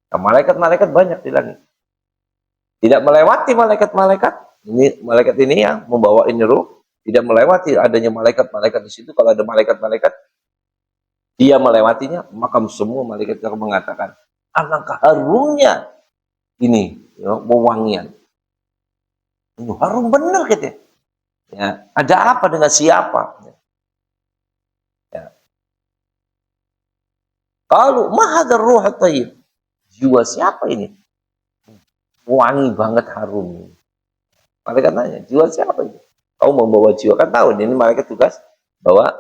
Nah, malaikat-malaikat banyak di langit. Tidak melewati malaikat-malaikat. Ini malaikat ini yang membawa ini ruh, tidak melewati adanya malaikat-malaikat di situ. Kalau ada malaikat-malaikat, dia melewatinya, maka semua malaikat akan mengatakan, alangkah harumnya ini, ya, wewangian. Ini harum benar gitu. Ya, ada apa dengan siapa? Ya. Kalau mahadar ruh tayyib, jiwa siapa ini? Wangi banget harum. Malaikat nanya, jiwa siapa ini? Kau membawa jiwa, kan tahu ini malaikat tugas bawa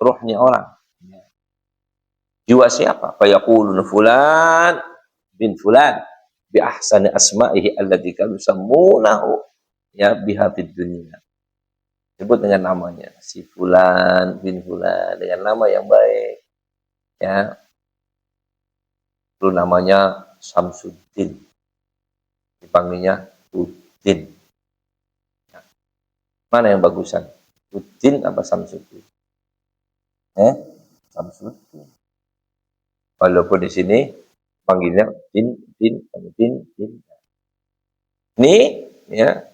ruhnya orang. Jiwa siapa? Fayaquluna fulan bin fulan bi ahsani asma'ihi allati kanu sammunahu ya biha fid dunya. Sebut dengan namanya, si fulan bin fulan, dengan nama yang baik. Ya. Itu namanya Samsuddin. Dipanggilnya Uddin. Ya. Mana yang bagusan? Uddin apa Samsuddin? Samsuddin. Walaupun di sini panggilnya din. Ini ya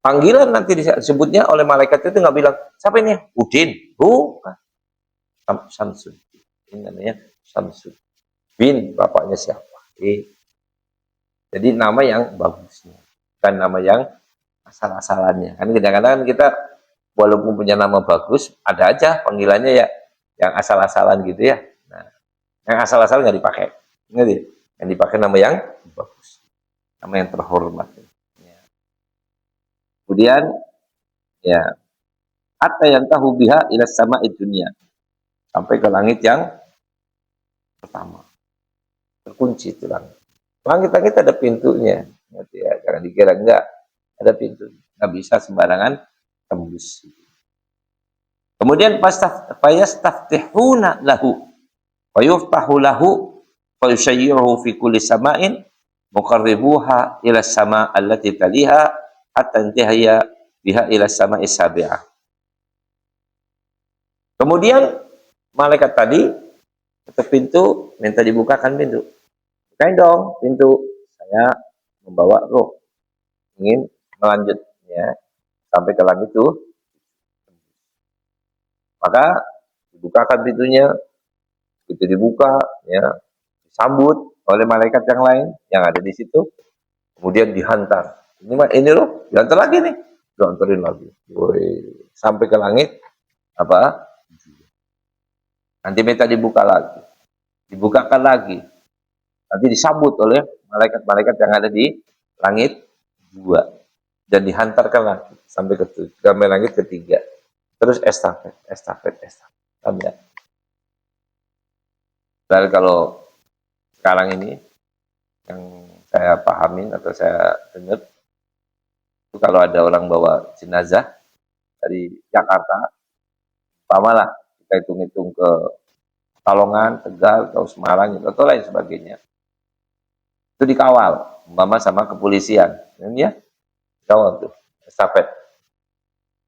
panggilan nanti disebutnya oleh malaikat itu nggak bilang siapa ini? Udin, bukan. Samsuddin. Ini namanya Samsuddin. Bapaknya siapa? Jadi nama yang bagusnya, bukan nama yang asal-asalannya. Kan kadang-kadang kita walaupun punya nama bagus, ada aja panggilannya ya yang asal-asalan gitu ya. Nah, yang asal-asalan nggak dipakai. Yang dipakai nama yang bagus, nama yang terhormat. Ya. Kemudian ya hatta yang tahu biha ila sama'id dunia, sampai ke langit yang pertama. Terkunci itu langit. Langit-langit ada pintunya. Ya, jangan dikira enggak, ada pintu. Nggak bisa sembarangan tembus. Kemudian fayastaftihuna lahu fayuftahu lahu fayushayyiruhu fi kulli sama'in muqarribuha ila sama' allati taliha hatta intihaya biha ila sama'i sabi'ah. Kemudian malaikat tadi ke pintu, minta dibukakan pintu. Bukain dong pintu, saya membawa roh, ingin melanjut ya sampai ke langit itu. Maka dibukakan pintunya, itu dibuka ya, disambut oleh malaikat yang lain yang ada di situ, kemudian dihantar Ini loh, diantar lagi nih, diantarin lagi. Woi, sampai ke langit apa? Nanti minta dibuka lagi, dibukakan lagi. Nanti disambut oleh malaikat-malaikat yang ada di langit 2 dan dihantarkan lagi sampai ke langit ketiga. Terus estafet, estafet, estafet. Paham ya? Dan kalau sekarang ini yang saya pahamin atau saya dengar itu kalau ada orang bawa jenazah dari Jakarta, umpamalah kita hitung-hitung ke Pekalongan, Tegal, atau Semarang, atau lain sebagainya, itu dikawal, umpama sama kepolisian, ini ya, kawal tuh, estafet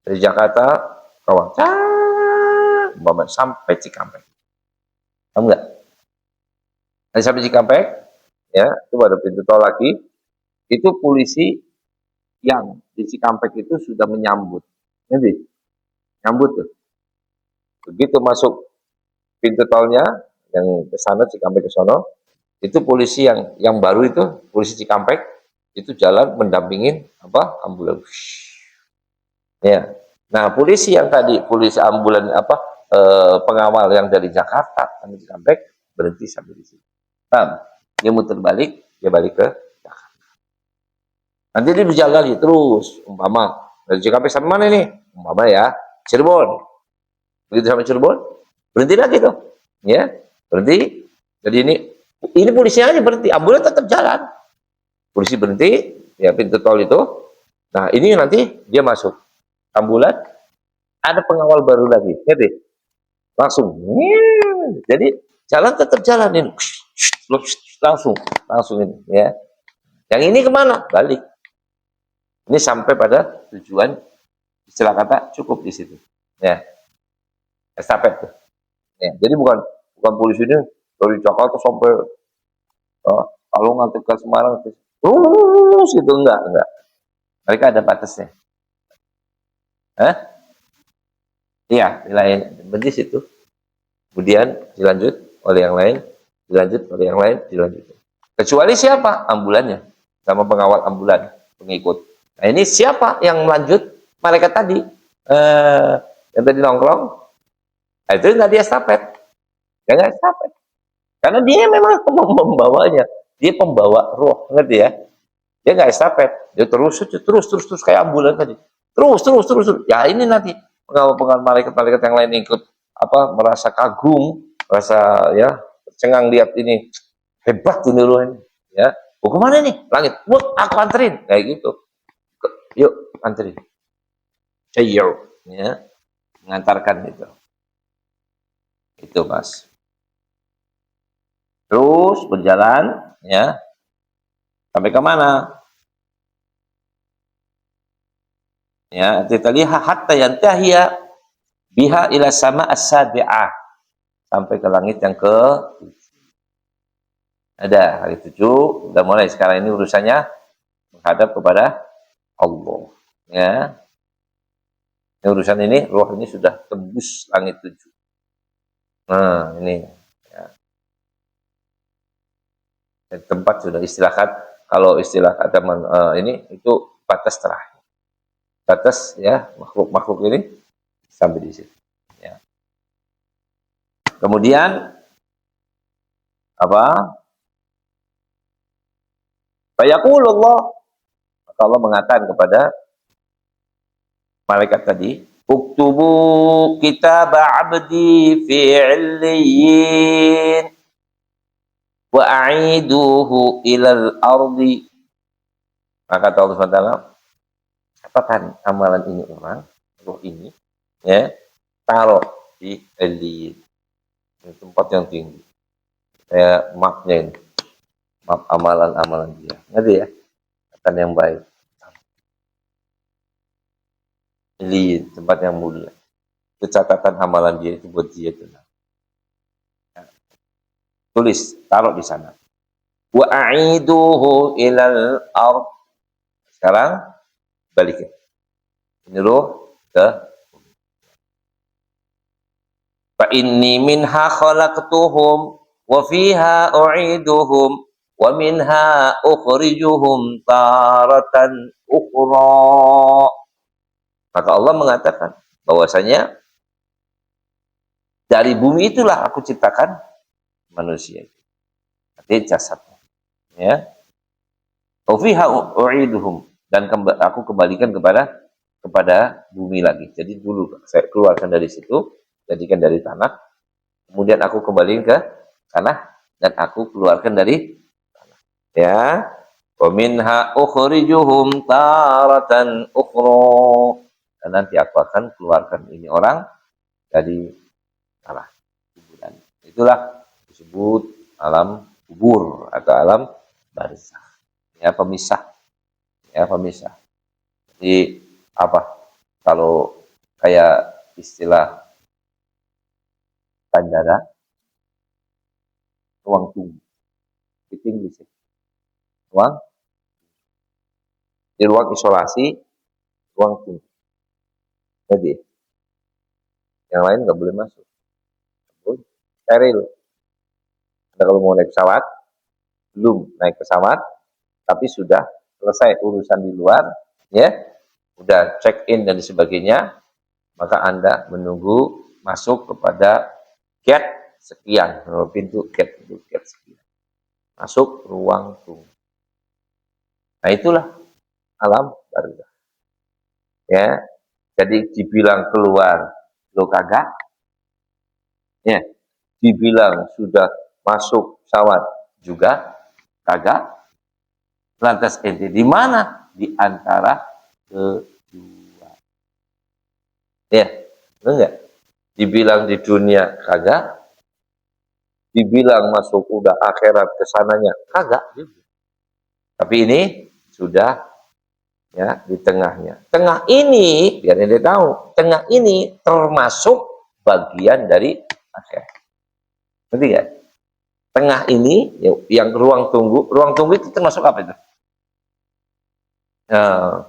dari Jakarta, kawal, umpama sampai Cikampek, kamu nggak? Nanti sampai Cikampek, ya, itu ada pintu tol lagi, itu polisi yang di Cikampek itu sudah menyambut, nanti nyambut tuh, begitu masuk pintu tolnya yang ke sana Cikampek ke sono, itu polisi yang baru itu polisi Cikampek itu jalan mendampingin apa ambulan. Ya. Nah, polisi yang tadi polisi ambulan apa pengawal yang dari Jakarta sampai Cikampek berhenti sampai di sini. Nah, dia muter balik, dia balik ke Jakarta. Nanti dia berjalan lagi terus, umpama dari Cikampek sampai mana nih? Umpama ya Cirebon. Begitu sampai Cirebon, berhenti lagi tuh, ya berhenti. Jadi ini polisinya aja berhenti, ambulan tetap jalan. Polisi berhenti, ya pintu tol itu. Nah ini nanti dia masuk ambulan, ada pengawal baru lagi, ngerti? Langsung, jadi jalan tetap jalan ini, langsung ini, ya. Yang ini kemana? Balik. Ini sampai pada tujuan, istilah kata cukup di situ, ya. Estafet tuh. Ya, jadi bukan polisi ini dari Jakarta sampai Palungan, Tegal, Semarang terus itu enggak. Mereka ada batasnya. Iya, lain berarti situ. Kemudian dilanjut oleh yang lain, dilanjut oleh yang lain, dilanjut. Kecuali siapa? Ambulannya sama pengawal ambulan, pengikut. Nah, ini siapa yang melanjut? Malaikat tadi yang tadi nongkrong. Nah, itu nggak dia estafet. Jangan estafet. Karena dia memang membawanya. Dia pembawa roh, ngerti ya? Dia nggak estafet. Dia terus kayak ambulan tadi. Terus. Ya ini nanti pengawal malaikat-malaikat yang lain ikut apa merasa kagum, merasa ya cengang lihat ini hebat ini loh ini. Ya, kemana nih? Langit. Wah, aku anterin kayak gitu. Yuk anterin. Ayo, ya mengantarkan itu. Itu mas. Terus berjalan, ya sampai ke mana? Ya, kita lihat hatta yantahiya biha ila sama as-sabi'ah, sampai ke langit yang ke ada hari 7. Udah mulai sekarang ini urusannya menghadap kepada Allah, ya. Ini urusan ini roh ini sudah tembus langit 7. Nah ini ya. Tempat sudah istilahkan, kalau istilah kata ini itu batas terakhir, batas ya makhluk ini sampai di situ, ya. Kemudian apa? Fayaqulullah, maka Allah mengatakan kepada malaikat tadi, uktubu kitab abdi fi illiyin wa a'iduhu ilal ardi. Maka kata Allah SWT, catatkan amalan ini orang, roh ini, ya, taruh di illiyin, tempat yang tinggi. Saya mapnya ini, map amalan-amalan dia, ngerti ya, akan yang baik. Illiyin, tempat yang mulia. Itu catatan amalan dia itu buat dia itu. Tulis, taruh di sana. Wa a'iduhu ilal ard. Sekarang balikin. Ini roh ke fa inni minha khalaqtuhum wa fiha u'iduhum Wa minha ukhrijuhum taratan ukhra. Maka Allah mengatakan bahwasanya dari bumi itulah aku ciptakan manusia. Artinya jasadnya. Ya. Wa fiha u'iduhum, dan aku kembalikan kepada bumi lagi. Jadi dulu saya keluarkan dari situ, jadikan dari tanah, kemudian aku kembalikan ke tanah dan aku keluarkan dari tanah. Ya. Wa minha ukhrijuhum taratan ukhra. Dan nanti aku akan keluarkan ini orang dari tanah kuburan. Itulah disebut alam kubur atau alam barzakh. Ya, pemisah. Ya, pemisah. Jadi apa? Kalau kayak istilah bandara, ruang tunggu. Itu Inggris. Ruang, di ruang isolasi, ruang tunggu. Jadi yang lain nggak boleh masuk. Steril. Anda kalau mau naik pesawat, belum naik pesawat, tapi sudah selesai urusan di luar, ya, udah check in dan sebagainya, maka Anda menunggu masuk kepada gate sekian, pintu gate sekian, masuk ruang tunggu. Nah itulah alam barzakh. Ya, jadi dibilang keluar lo kagak, ya, dibilang sudah masuk pesawat juga kagak. Lantas ente di mana? Di antara kedua. Ya, benar nggak? Dibilang di dunia kagak, dibilang masuk udah akhirat kesananya kagak. Tapi ini sudah, ya, di tengahnya. Tengah ini, biar ente tahu, tengah ini termasuk bagian dari akhirat. Ngerti nggak? Tengah ini, yang ruang tunggu itu termasuk apa itu? Nah,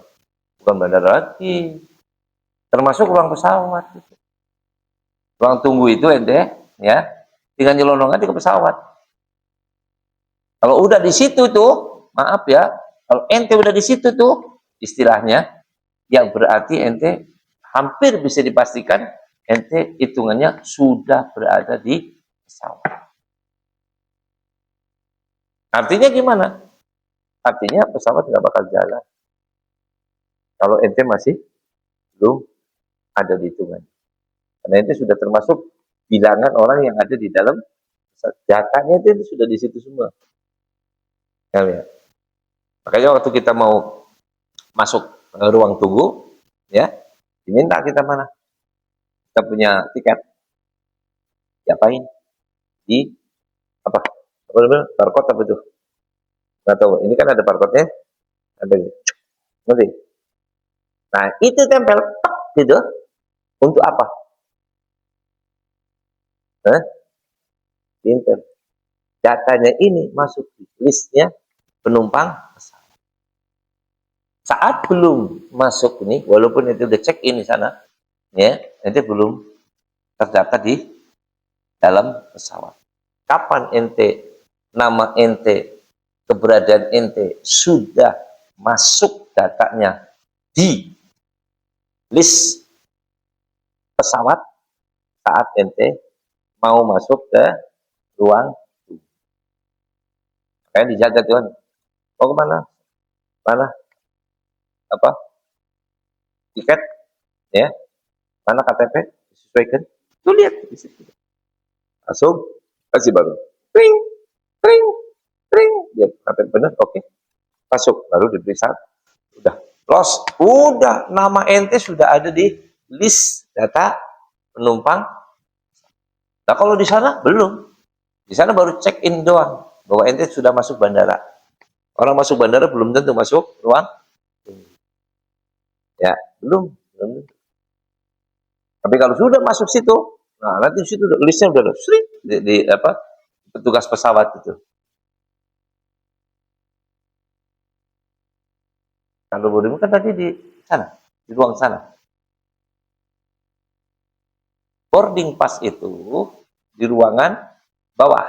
bukan bandara lagi, termasuk ruang pesawat. Ruang tunggu itu ente, ya, tinggal nyelonong aja ke pesawat. Kalau udah di situ tuh, maaf ya, kalau ente udah di situ tuh, istilahnya, yang berarti ente hampir bisa dipastikan ente hitungannya sudah berada di pesawat. Artinya gimana? Artinya pesawat nggak bakal jalan kalau ente masih belum ada di hitungan. Karena ente sudah termasuk bilangan orang yang ada di dalam datanya, itu sudah di situ semua. Ya. Makanya waktu kita mau masuk ruang tunggu, ya, diminta kita mana? Kita punya tiket. Diapain? Di apa? Apa namanya? Barcode apa itu? Nggak tahu. Ini kan ada barcode-nya. Ada nanti. Nah, itu tempel gitu. Untuk apa? Pinter. Datanya ini masuk di listnya penumpang pesawat. Saat belum masuk ini, walaupun itu udah check in di sana, ya, nanti belum terdata di dalam pesawat. Kapan ente, nama ente, keberadaan ente sudah masuk datanya di list pesawat, saat ente mau masuk ke ruang, kayak dijaga Tuhan. Mau kemana? Mana? Apa? Tiket? Ya? Mana KTP? Disesuaikan? Tuh lihat di situ. Langsung kasih baru. Ring, ring, ring. Lihat KTP benar, oke. Masuk, lalu diperiksa. Udah, los. Udah, nama ente sudah ada di list data penumpang. Nah kalau di sana belum. Di sana baru check in doang bahwa ente sudah masuk bandara. Orang masuk bandara belum tentu masuk ruang. Ya, belum. Tapi kalau sudah masuk situ, nah nanti situ listnya udah di apa, petugas pesawat itu. Kalau boarding kan tadi di sana, di ruang sana. Boarding pass itu di ruangan bawah.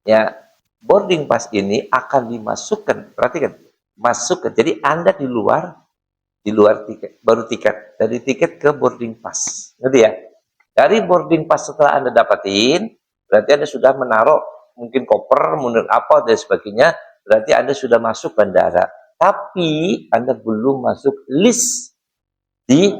Ya, boarding pass ini akan dimasukkan, perhatikan, masuk ke, jadi Anda di luar tiket, baru tiket, dari tiket ke boarding pass, ngerti ya? Dari boarding pass setelah Anda dapatin, berarti Anda sudah menaruh mungkin koper, menurut apa dan sebagainya, berarti Anda sudah masuk bandara. Tapi Anda belum masuk list di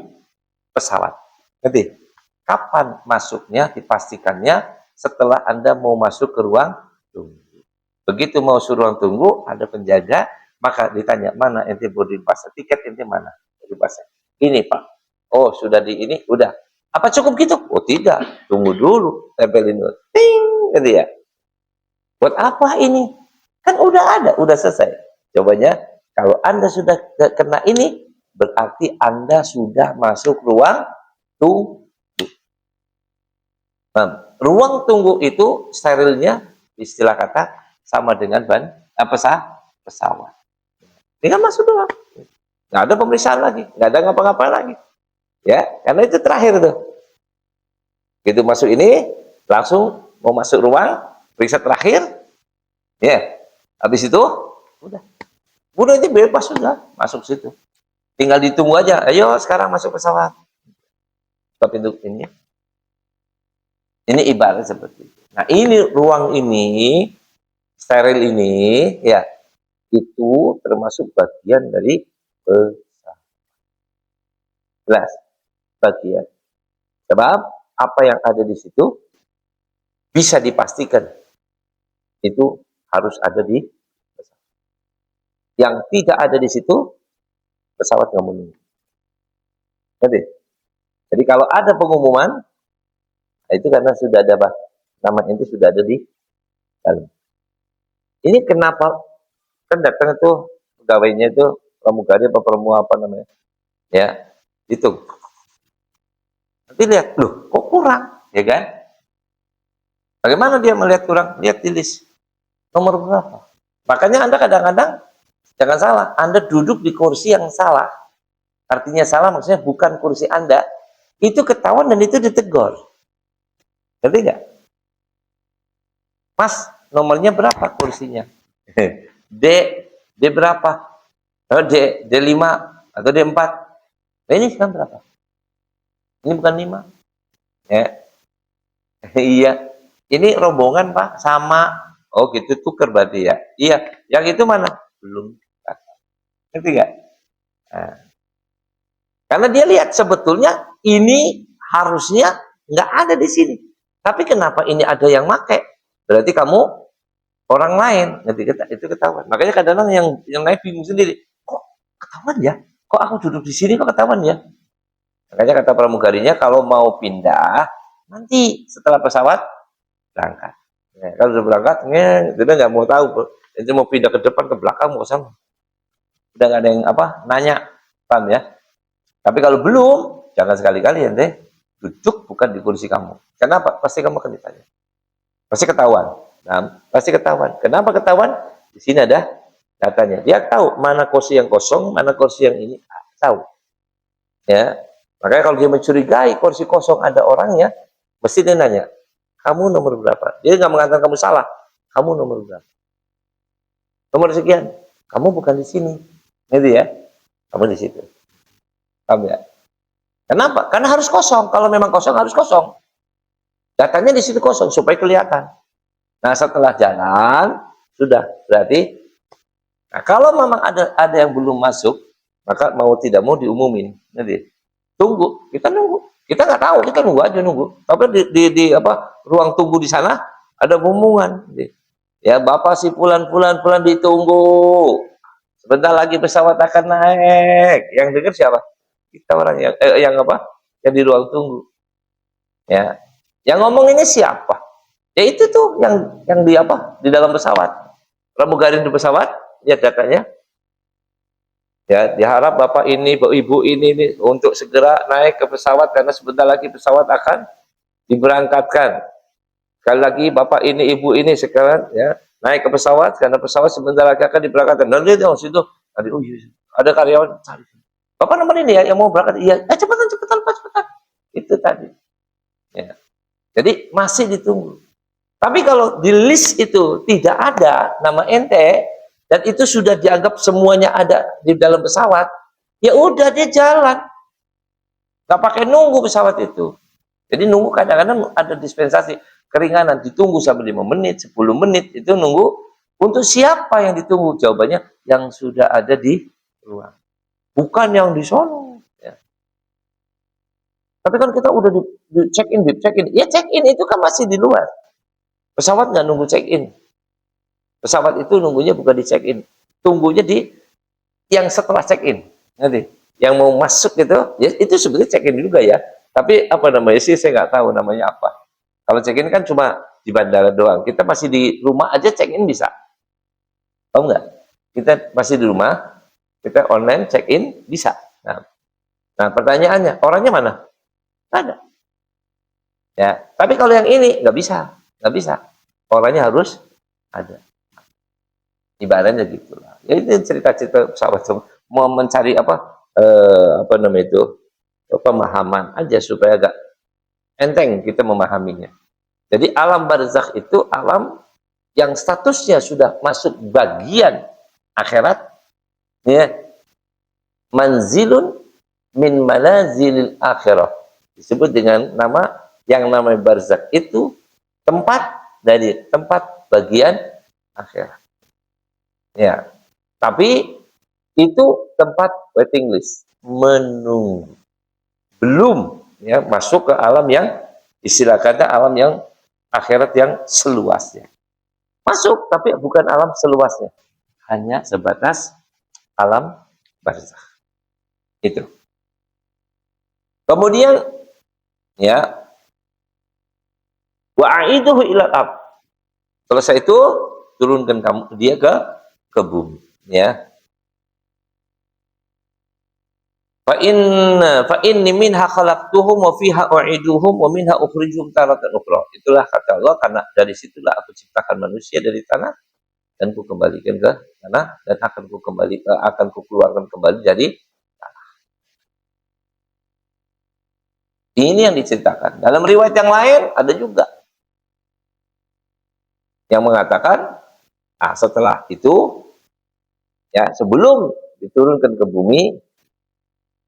pesawat. Ngerti? Kapan masuknya dipastikannya setelah Anda mau masuk ke ruang tunggu. Begitu mau suruh ruang tunggu, ada penjaga, maka ditanya, mana ente boarding pass? Tiket ente mana? Boarding pass. Ini Pak. Oh, sudah di ini? Udah. Apa cukup gitu? Oh tidak, tunggu dulu. Tempelin dulu. Ting, gitu ya. Buat apa ini? Kan udah ada, udah selesai. Cobanya, kalau Anda sudah kena ini, berarti Anda sudah masuk ruang tunggu. Nah, ruang tunggu itu sterilnya, istilah kata, sama dengan pesawat. Tinggal masuk doang. Nggak ada pemeriksaan lagi, nggak ada ngapa-ngapain lagi. Ya, karena itu terakhir tuh. Gitu masuk ini, langsung mau masuk ruang, periksa terakhir, ya. Habis itu, udah itu bebas sudah masuk situ. Tinggal ditunggu aja. Ayo sekarang masuk pesawat. Ke pintu ini. Ini ibarat seperti itu. Nah, ini ruang ini, steril ini, ya, itu termasuk bagian dari pesawat. Jelas, bagian. Sebab apa yang ada di situ bisa dipastikan itu harus ada di pesawat. Yang tidak ada di situ, pesawat nggak menunggu. Jadi kalau ada pengumuman, itu karena sudah ada nama itu sudah ada di dalam. Ini kenapa kan datang itu pegawainya itu pramugari apa apa namanya, ya itu. Nanti lihat, loh kok kurang, ya kan? Bagaimana dia melihat kurang? Lihat di list nomor berapa. Makanya Anda kadang-kadang jangan salah, Anda duduk di kursi yang salah. Artinya salah maksudnya bukan kursi Anda. Itu ketahuan dan itu ditegur. Ngerti nggak? Mas, nomornya berapa kursinya? D berapa? Oh, D5 atau D4. Nah, ini sekarang berapa? Ini bukan 5. Ya. Iya. Ini rombongan, Pak, sama. Oh, gitu tuker berarti ya. Iya, yang itu mana? Belum. Ngerti nggak? Nah. Karena dia lihat sebetulnya ini harusnya nggak ada di sini. Tapi kenapa ini ada yang pakai? Berarti kamu orang lain, itu ketahuan. Makanya kadang-kadang yang naik bingung sendiri. Kok ketahuan ya? Kok aku duduk di sini kok ketahuan ya? Makanya kata pramugarinya kalau mau pindah nanti setelah pesawat berangkat. Ya, kalau sudah berangkat, dia nggak mau tahu. Itu mau pindah ke depan ke belakang mau sama. Udah nggak ada yang nanya, paham ya? Tapi kalau belum, jangan sekali-kali ente duduk bukan di kursi kamu. Kenapa? Pasti kamu akan ditanya. Pasti ketahuan. Nah, pasti ketahuan. Kenapa ketahuan? Di sini ada datanya. Dia tahu mana kursi yang kosong, mana kursi yang ini. Tahu. Ya. Makanya kalau dia mencurigai kursi kosong ada orangnya, mesti dia nanya, kamu nomor berapa? Dia nggak mengatakan kamu salah. Kamu nomor berapa? Nomor sekian. Kamu bukan di sini. Gitu ya. Kamu di situ. Paham ya? Kenapa? Karena harus kosong. Kalau memang kosong, harus kosong. Datanya di situ kosong, supaya kelihatan. Nah, setelah jalan, sudah. Berarti, nah, kalau memang ada yang belum masuk, maka mau tidak mau diumumin. Nanti, tunggu. Kita nunggu. Kita nggak tahu, kita nunggu aja nunggu. Tapi di ruang tunggu di sana, ada pengumuman. Ya, Bapak si pulan ditunggu. Sebentar lagi pesawat akan naik. Yang dengar siapa? Kita orang yang di ruang tunggu, ya, yang ngomong ini siapa? Ya itu tuh yang di dalam pesawat, pramugari di pesawat, ya datanya, ya diharap bapak ini, ibu ini untuk segera naik ke pesawat karena sebentar lagi pesawat akan diberangkatkan. Sekali lagi bapak ini, ibu ini sekarang ya naik ke pesawat karena pesawat sebentar lagi akan diberangkatkan. Dan dia di situ, ada karyawan cari. Bapak nomor ini ya yang mau berangkat, iya, cepetan Pak, cepetan. Itu tadi. Ya. Jadi masih ditunggu. Tapi kalau di list itu tidak ada nama ente dan itu sudah dianggap semuanya ada di dalam pesawat, ya udah dia jalan, nggak pakai nunggu pesawat itu. Jadi nunggu kadang-kadang ada dispensasi keringanan, ditunggu sampai 5 menit, 10 menit itu nunggu. Untuk siapa yang ditunggu? Jawabannya yang sudah ada di ruang, bukan yang di sono. Ya. Tapi kan kita udah di check in, ya check in itu kan masih di luar. Pesawat nggak nunggu check in. Pesawat itu nunggunya bukan di check in, tunggunya di yang setelah check in. Nanti yang mau masuk gitu, ya itu sebetulnya check in juga ya. Tapi apa namanya sih saya nggak tahu namanya apa. Kalau check in kan cuma di bandara doang. Kita masih di rumah aja check in bisa. Tahu nggak? Kita masih di rumah, kita online check in bisa. Nah pertanyaannya, orangnya mana? Ada. Ya, tapi kalau yang ini nggak bisa, nggak bisa. Orangnya harus ada. Ibaratnya gitulah. Ya itu cerita-cerita pesawat mau mencari apa namanya itu pemahaman aja supaya agak enteng kita memahaminya. Jadi alam barzakh itu alam yang statusnya sudah masuk bagian akhirat, ya, manzilun min manazilil akhirah, disebut dengan nama yang namanya barzakh itu tempat dari tempat bagian akhirat. Ya, tapi itu tempat waiting list, menunggu, belum ya masuk ke alam yang istilah kata alam yang akhirat yang seluasnya. Masuk, tapi bukan alam seluasnya, hanya sebatas alam barzakh. Itu. Kemudian ya wa'iduhu ilal ab. Selesai itu turunkan kamu dia ke bumi, ya. Fa inni minha khalaqtuhum wa fiha u'iduhum wa minha ukhrijuhum taratan ukhra. Itulah kata Allah, karena dari situlah aku ciptakan manusia dari tanah dan ku kembalikan ke tanah dan akan ku keluarkan kembali dari tanah. Ini yang diceritakan. Dalam riwayat yang lain ada juga yang mengatakan setelah itu ya sebelum diturunkan ke bumi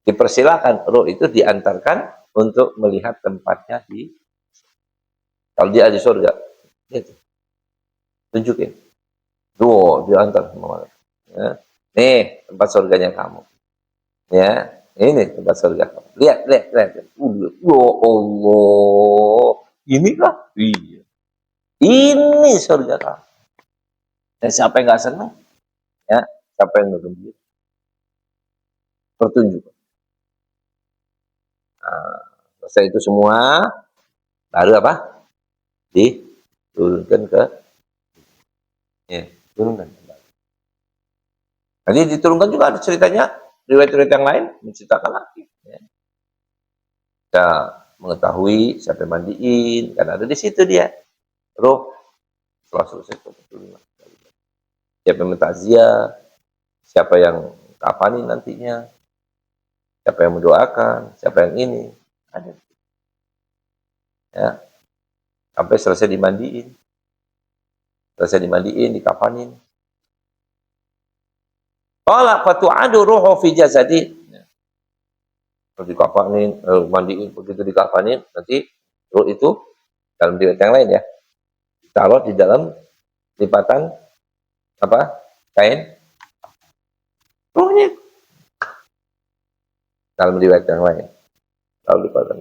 dipersilakan roh itu diantarkan untuk melihat tempatnya di kalau dia di surga. Gitu. Tunjukin. Diantar semua. Ya. Nih tempat surganya kamu. Ya, ini tempat surga kamu. Lihat. Ya Allah. Ini kah? Iya. Ini surga kamu. Dan siapa yang nggak senang? Ya, siapa yang nggak gembira? Pertunjukan. Nah, selesai itu semua, baru apa? Diturunkan ke turunkan kembali. Nanti diturunkan juga ada ceritanya, riwayat-riwayat yang lain menceritakan lagi. Ya. Kita mengetahui siapa yang mandiin, karena ada di situ dia. Roh setelah selesai turunkan. Siapa yang mentazia, siapa yang kafani nantinya, siapa yang mendoakan, siapa yang ini, ada. Ya. Sampai selesai dimandiin. Selesai dimandiin, dikafanin. Qala fatu'adu ruhu fi jasadi. Terus dikafanin, mandiin, begitu dikafanin, nanti ruh itu dalam riwayat yang lain ya, ditaruh di dalam lipatan kain ruhnya dalam riwayat yang lain lalu lipatan.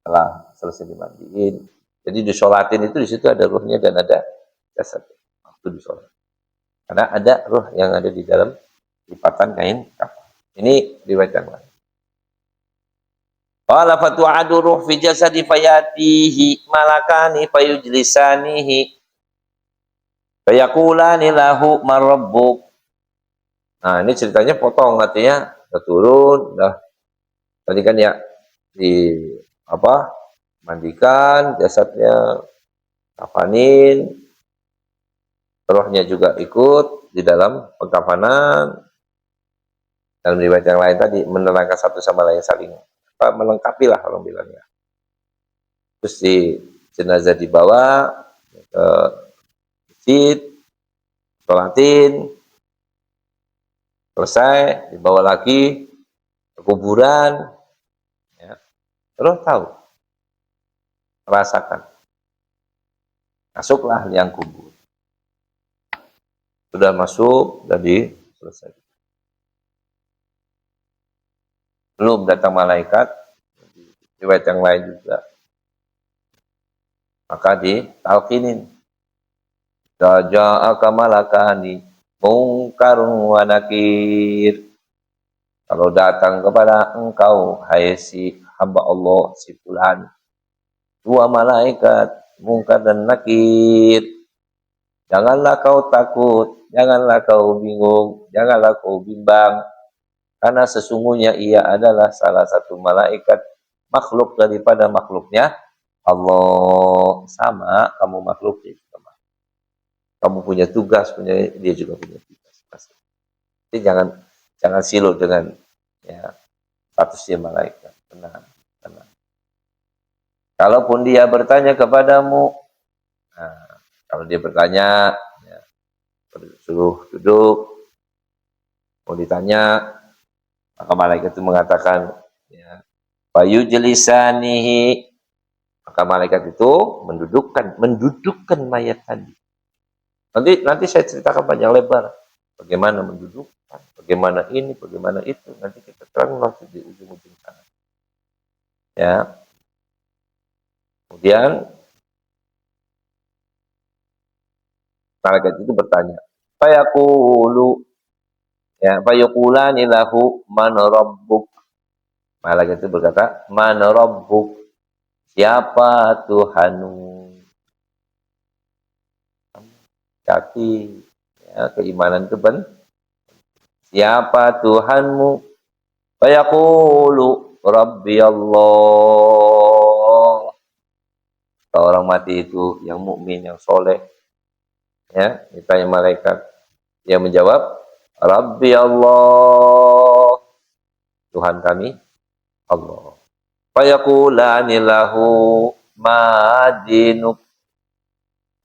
Setelah selesai dimandiin, jadi disolatin itu di situ ada ruhnya dan ada jasad waktu disolat, karena ada ruh yang ada di dalam lipatan kain kafan. Ini riwayat yang lain. Qala fatu'adu ruh fi jasadi fayatihi malakani fayujlisanihi fayaqulani lahu marabbuk. Nah, ini ceritanya potong, artinya udah turun, udah tadi kan ya di mandikan jasadnya, kafanin, rohnya juga ikut di dalam pengkafanan. Dalam riwayat yang lain tadi menerangkan satu sama lain saling melengkapi lah orang bilangnya. Terus jenazah dibawa ke masjid, sholatin, selesai, dibawa lagi ke kuburan, ya. Terus tahu, rasakan. Masuklah liang kubur. Sudah masuk, jadi selesai. Belum datang malaikat, riwayat yang lain juga. Maka ditalkinin. Ja'aka malakani mungkarun wa nakir. Kalau datang kepada engkau, hai si hamba Allah, si fulan, dua malaikat, mungkar dan nakir. Janganlah kau takut, janganlah kau bingung, janganlah kau bimbang. Karena sesungguhnya ia adalah salah satu malaikat makhluk daripada makhluknya Allah. Sama kamu makhluknya. Kamu punya tugas, dia juga punya tugas. Jadi jangan silut dengan ya, statusnya malaikat. Tenang. Kalaupun dia bertanya kepadamu, nah, kalau dia bertanya, ya, suruh duduk, mau ditanya, maka malaikat itu mengatakan, ya, fayujlisanihi, maka malaikat itu mendudukkan mayat tadi. Nanti saya ceritakan panjang lebar bagaimana mendudukkan, bagaimana ini, bagaimana itu. Nanti kita terang nanti di ujung-ujung sana. Ya. Kemudian malaikat itu bertanya, fayaqulu, ya, fayaqulani lahu man rabbuk. Malaikat itu berkata, man rabbuk, siapa Tuhanmu? Hati, ya, keimanan itu siapa Tuhanmu? Fayaqulu Rabbi Allah. Orang mati itu yang mukmin, yang soleh, ya, ditanya malaikat, dia menjawab, Rabbi Allah, Tuhan kami Allah. Fayaqulani lahu madinuk.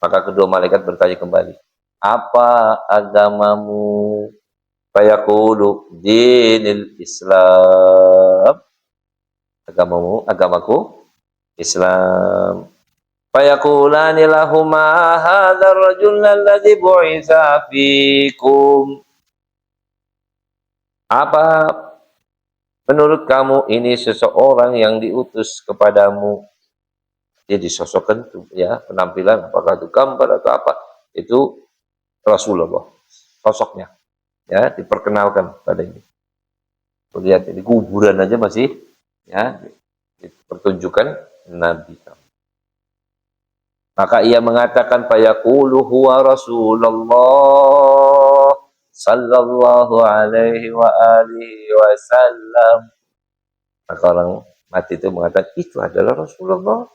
Maka kedua malaikat bertanya kembali, apa agamamu? Fayaqulu dinil Islam. Agamaku Islam. Fayaqulani lahuma hadzal rajul alladzi bu'itsa fikum. Apa menurut kamu ini seseorang yang diutus kepadamu? Dia disosokkan tuh, ya, penampilan, apakah itu gambar atau apa, itu Rasulullah sosoknya, ya, diperkenalkan pada ini. Lihat ini kuburan aja masih, ya, dipertunjukkan Nabi. Maka ia mengatakan, fayaqulu huwa Rasulullah sallallahu alaihi wa alihi wasallam. Maka orang mati itu mengatakan, itu adalah Rasulullah,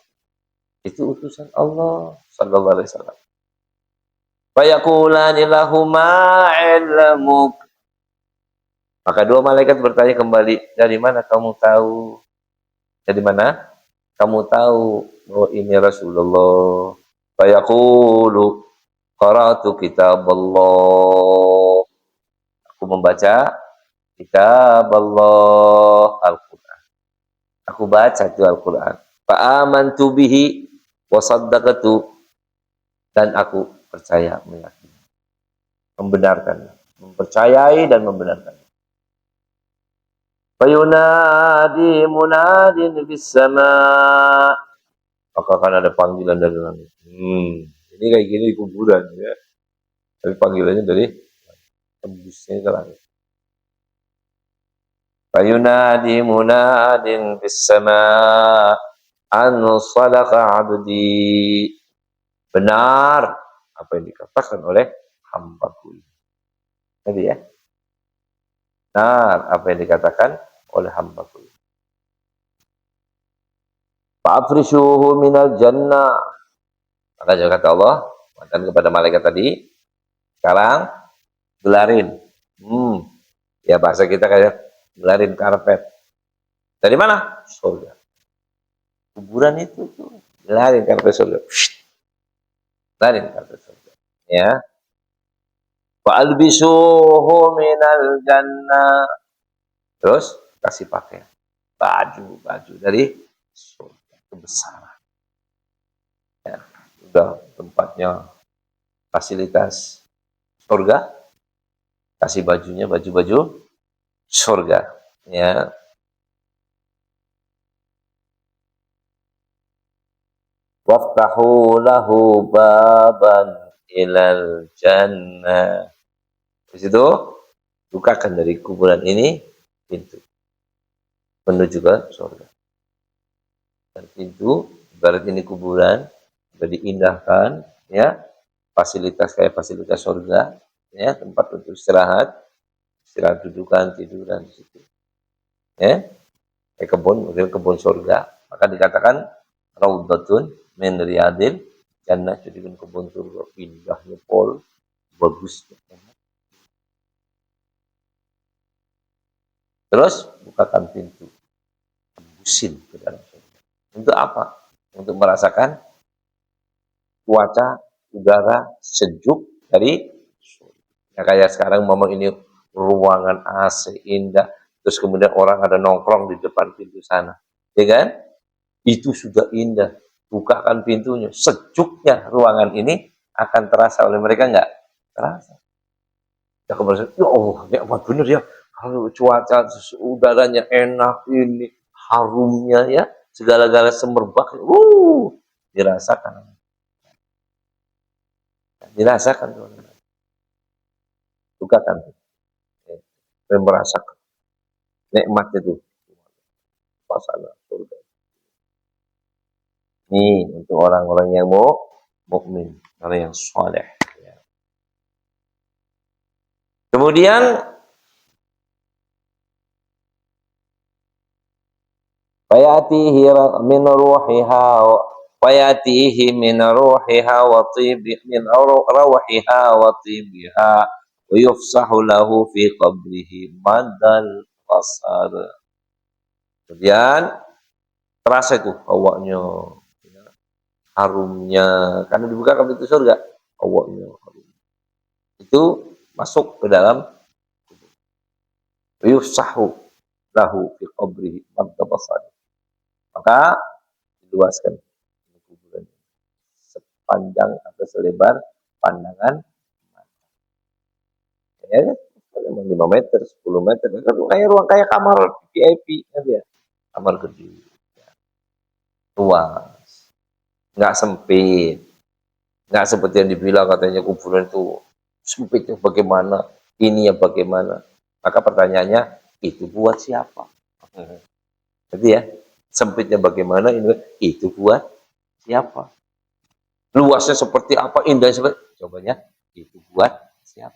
itu utusan Allah sallallahu alaihi wasallam. Fayaqulani lahuma ilmuk. Maka dua malaikat bertanya kembali, dari mana kamu tahu? Dari mana kamu tahu bahwa ini Rasulullah? Fayaqulu qara'tu kitab Allah. Aku membaca kitab Allah, Al-Quran. Aku baca itu Al-Quran. Fa'amantu bihi wa saddaqatu, dan aku percaya, meyakini, membenarkan, mempercayai dan membenarkan. Fayunadi munadin fis sama, maka akan ada panggilan dari langit. Ini kayak gini di kuburan, ya. Tapi panggilannya dari tembusnya ke langit. Fayunadi munadin fis sama an sadaqa abdi. Benar apa yang dikatakan oleh hambaku. Jadi ya, benar apa yang dikatakan oleh hambaku. Fa'afrishuhu minal jannah. Maka juga kata Allah dan kepada malaikat tadi, sekarang gelarin. Ya bahasa kita kayak gelarin karpet. Dari mana? Surga. Kuburan itu tuh. lari karpet surga. Lari karpet surga. Ya. Wa albisuhu minal jannah. Terus kasih pakaian. Baju dari surga. Kebesaran. Ya. Udah tempatnya fasilitas surga. Kasih bajunya baju-baju surga. Ya. Waftahu lahu baban ilal jannah. Di situ bukakan dari kuburan ini pintu menuju ke surga. Dan pintu ibarat ini kuburan sudah diindahkan, ya, fasilitas kayak fasilitas surga, ya, tempat untuk istirahat dudukan, tiduran di situ, ya, kayak kebun surga. Maka dikatakan raudhatun min riyadil jannah, jadi kebun surga, indahnya pol, bagusnya. Terus bukakan pintu, tembusin ke dalam surga. Untuk apa? Untuk merasakan cuaca udara sejuk dari surga. Ya, kayak sekarang memang ini ruangan AC indah, terus kemudian orang ada nongkrong di depan pintu sana, ya kan? Itu sudah indah. Bukakan pintunya, sejuknya ruangan ini akan terasa oleh mereka, enggak? Terasa. Ya kemudian, ya Allah, ya benar ya. Kalau cuaca udaranya enak ini, harumnya ya, segala-gala semerbak, dirasakan. Dirasakan teman-teman. Bukakan. Dan merasakan nikmat itu. Pasangan surga. Ini untuk orang-orang yang mukmin, orang yang saleh. Kemudian fayatihi min ruhiha fayatihi min ruhiha wa tibi min ruhiha wa tibiha wa yufsahu lahu fi qabrihi madal basar. Kemudian terasa itu awaknya, harumnya, karena dibuka pintu surga, awaknya harum. Itu masuk ke dalam yufsahu lahu fi qabrihi madal basar. Maka diluaskan kuburan sepanjang atau selebar pandangan mata. Ya, 5 meter, 10 meter, kayak ruang kayak kamar VIP ya. Kamar gede, luas, nggak sempit, nggak seperti yang dibilang katanya kuburan itu sempitnya bagaimana, ini ya bagaimana. Maka pertanyaannya, itu buat siapa? Jadi ya, sempitnya bagaimana, ini itu buat siapa? Luasnya seperti apa, indahnya seperti, cobanya itu buat siapa?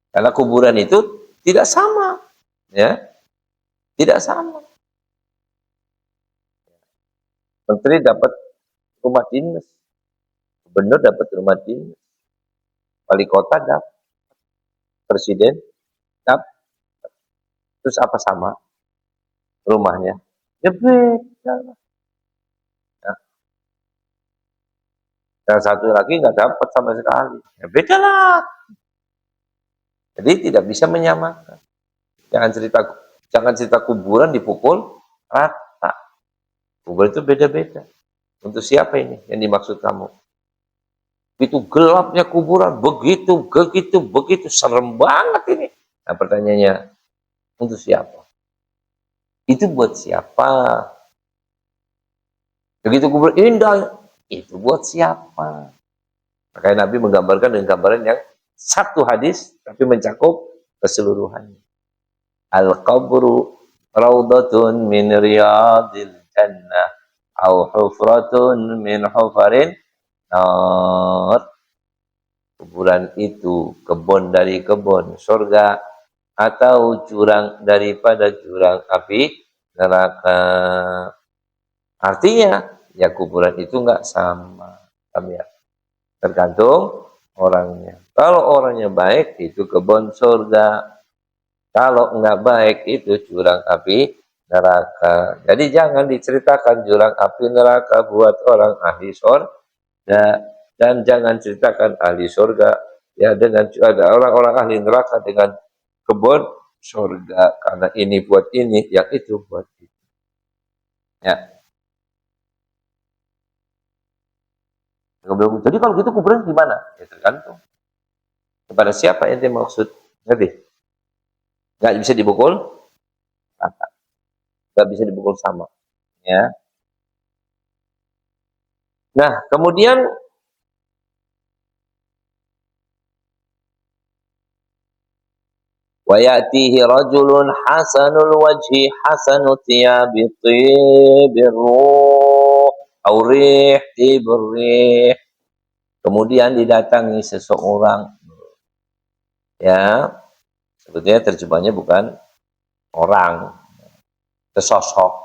Karena kuburan itu tidak sama, ya, tidak sama. Menteri dapat rumah dinas, gubernur dapat rumah dinas, wali kota dapat, presiden dapat. Terus apa sama rumahnya? Ya beda. Nah, yang satu lagi nggak dapat sama sekali. Ya beda lah. Jadi tidak bisa menyamakan. Jangan cerita kuburan dipukul rata. Kuburan itu beda-beda. Untuk siapa ini yang dimaksud kamu? Begitu gelapnya kuburan, begitu serem banget ini. Nah pertanyaannya, untuk siapa? Itu buat siapa? Begitu kuburan indah, itu buat siapa? Makanya Nabi menggambarkan dengan gambaran yang satu hadis, tapi mencakup keseluruhannya. Al-qabru raudhatun min riyadil jannah au hufratun min hufarin nar. Kuburan itu kebun dari kebun surga atau jurang daripada jurang api neraka. Artinya ya kuburan itu enggak sama. Ya, tergantung orangnya. Kalau orangnya baik itu kebun surga. Kalau enggak baik itu jurang api neraka. Jadi jangan diceritakan jurang api neraka buat orang ahli surga, dan jangan ceritakan ahli surga ya dengan ada orang-orang ahli neraka dengan kebun surga, karena ini buat ini, yang itu buat itu. Ya. Jadi kalau gitu kuburan gimana? Ya tergantung kepada siapa ente maksud. Ngerti? Nggak bisa dibukul rata, nggak bisa dibukul sama. Ya. Nah, kemudian wa ya'tihi rajulun hasanul wajhi hasanut thiyabi tibir ruh au rih tibir rih. Kemudian didatangi seseorang, ya, sebetulnya terjemahnya bukan orang, sesosok.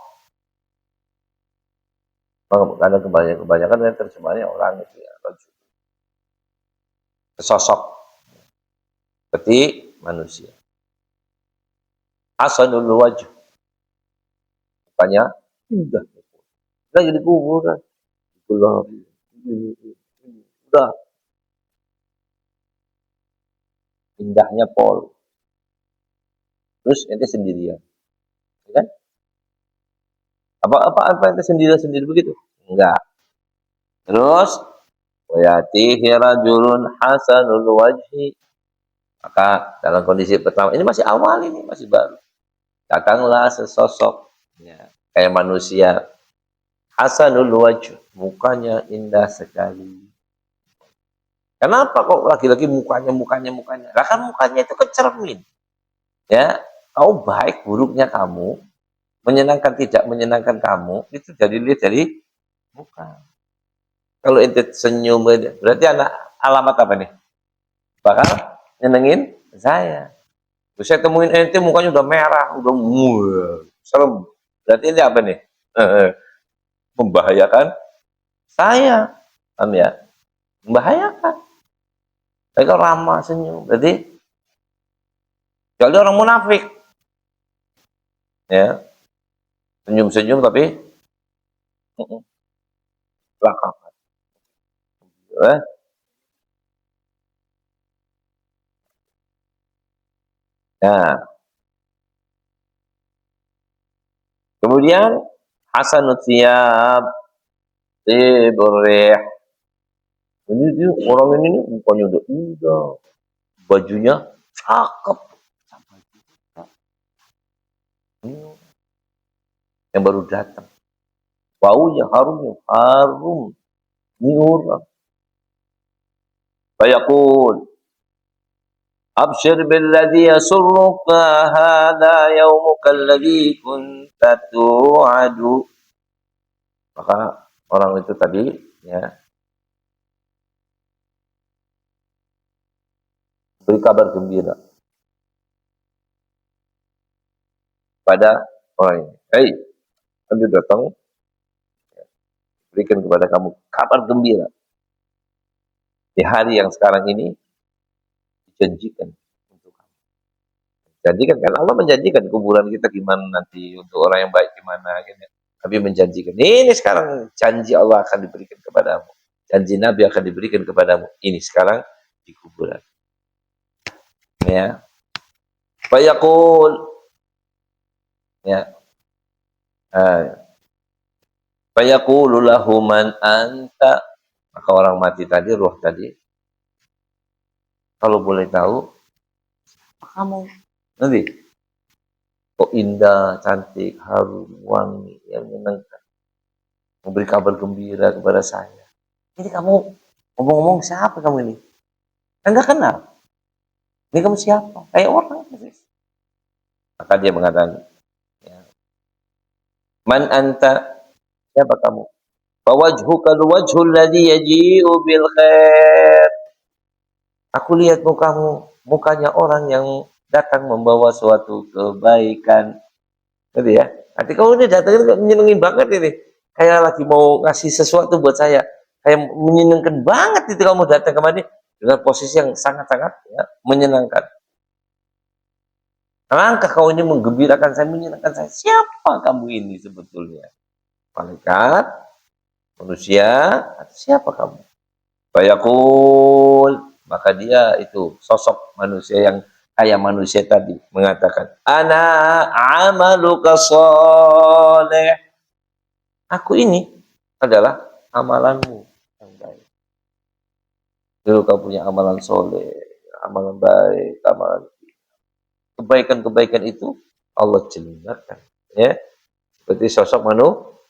Karena kebanyakan terjemahnya orang itu ya, sesosok seperti manusia. Hasanul wajh, mukanya indah, lagi di kuburan, udah indahnya pol. Terus ente sendirian, ya kan? Apa ente sendiri begitu? Enggak. Terus wayatihi rajulun hasanul wajhi, maka dalam kondisi pertama ini masih awal, ini masih baru, datanglah sesosok ya, kayak manusia, hasanul wajh, mukanya indah sekali. Kenapa kok lagi-lagi mukanya? Lah kan mukanya itu kecermin. Ya, kau baik buruknya kamu, menyenangkan tidak menyenangkan kamu, itu lihat dari muka. Kalau ente senyum, berarti alamat apa nih? Bakal nyenengin saya. Terus saya temuin ente mukanya udah merah, udah serem. Berarti ini apa nih? Membahayakan saya. Paham ya? Membahayakan. Tapi kalau ramah senyum, berarti kalau orang munafik. Ya. Senyum-senyum tapi belakangan. Nah, kemudian hasanut thiyab tibrih. Ini orang ini mukanya udah indah, bajunya cakep. Yang baru datang, baunya harum, ini orang. Fayaqul abshir billadhi yasurruka hadha yawmuka alladhi kunta tu'adu. Maka orang itu tadi ya beri kabar gembira pada orang ini. Hei, kami datang berikan kepada kamu kabar gembira di hari yang sekarang ini dijanjikan untuk kamu. Janjikan kan, Allah menjanjikan kuburan kita gimana nanti, untuk orang yang baik gimana gitu. Tapi menjanjikan ini sekarang, janji Allah akan diberikan kepadamu, janji Nabi akan diberikan kepadamu ini sekarang di kuburan. Ya, fayaqul ya, fayaqulu lahu man anta, maka orang mati tadi, ruh tadi, kalau boleh tahu kamu nanti kok indah, cantik, harum, wangi, yang menyenangkan, memberi kabar gembira kepada saya. Ini kamu ngomong-ngomong siapa kamu ini? Enggak kenal. Ini kamu siapa? Kayak orang. Maka dia mengatakan, ya, man anta, siapa kamu? Fawajhuka alwajhul ladzi yaji'u bil khair. Aku lihat mukamu, mukanya orang yang datang membawa suatu kebaikan. Gitu ya. Nanti kamu ini datangnya menyenengin banget ini. Kayak lagi mau ngasih sesuatu buat saya. Kayak menyenangkan banget itu kamu datang kemari dengan posisi yang sangat-sangat ya, menyenangkan. Alangkah kau ini menggembirakan saya, menyenangkan saya. Siapa kamu ini sebetulnya? Malaikat, manusia, atau siapa kamu? Fayaqul, maka dia itu sosok manusia yang kayak manusia tadi mengatakan, ana amaluka soleh. Aku ini adalah amalanmu yang baik. Dulu kau punya amalan soleh, amalan baik, amalan kebaikan-kebaikan itu Allah jelaskan, ya, seperti sosok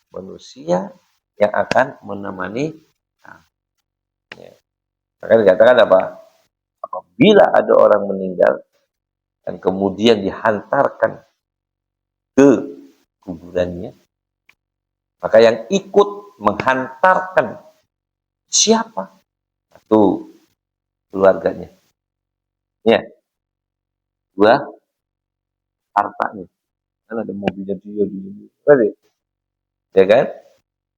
manusia yang akan menemani. Ya. Maka dikatakan apa? Apabila ada orang meninggal dan kemudian dihantarkan ke kuburannya, maka yang ikut menghantarkan siapa? Satu, keluarganya. Ya, dua, hartanya. Kan ada mobilnya dia di ya kan?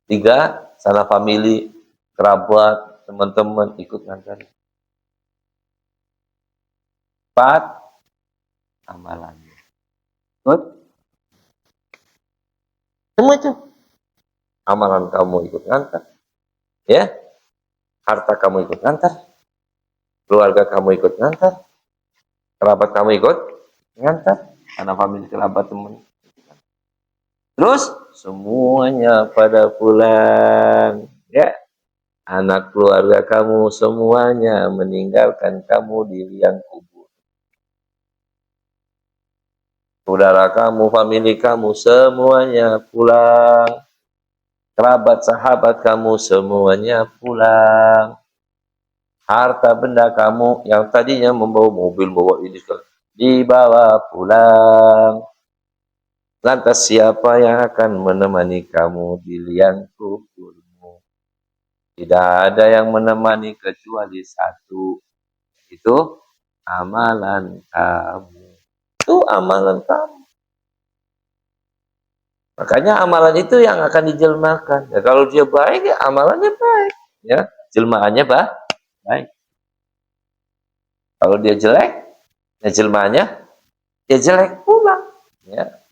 Tiga, sana family, kerabat, teman-teman ikut ngantar. Empat, amalannya. Good? Semua itu. Amalan kamu ikut ngantar. Ya, harta kamu ikut ngantar. Keluarga kamu ikut ngantar. Kerabat kamu ikut ngantar. Karena family, kerabat, teman. Terus semuanya pada pulang. Ya, anak keluarga kamu semuanya meninggalkan kamu di liang kubur. Saudara kamu, family kamu semuanya pulang. Kerabat, sahabat kamu semuanya pulang. Harta benda kamu yang tadinya membawa mobil, bawa ini, dibawa pulang. Lantas siapa yang akan menemani kamu di liang kuburmu? Tidak ada yang menemani kecuali satu. Itu amalan kamu. Itu amalan kamu. Makanya amalan itu yang akan dijelmakan. Ya, kalau dia baik, ya amalannya baik. Ya, jelmaannya baik. Kalau dia jelek, ya jelmaannya ya jelek pula. Ya.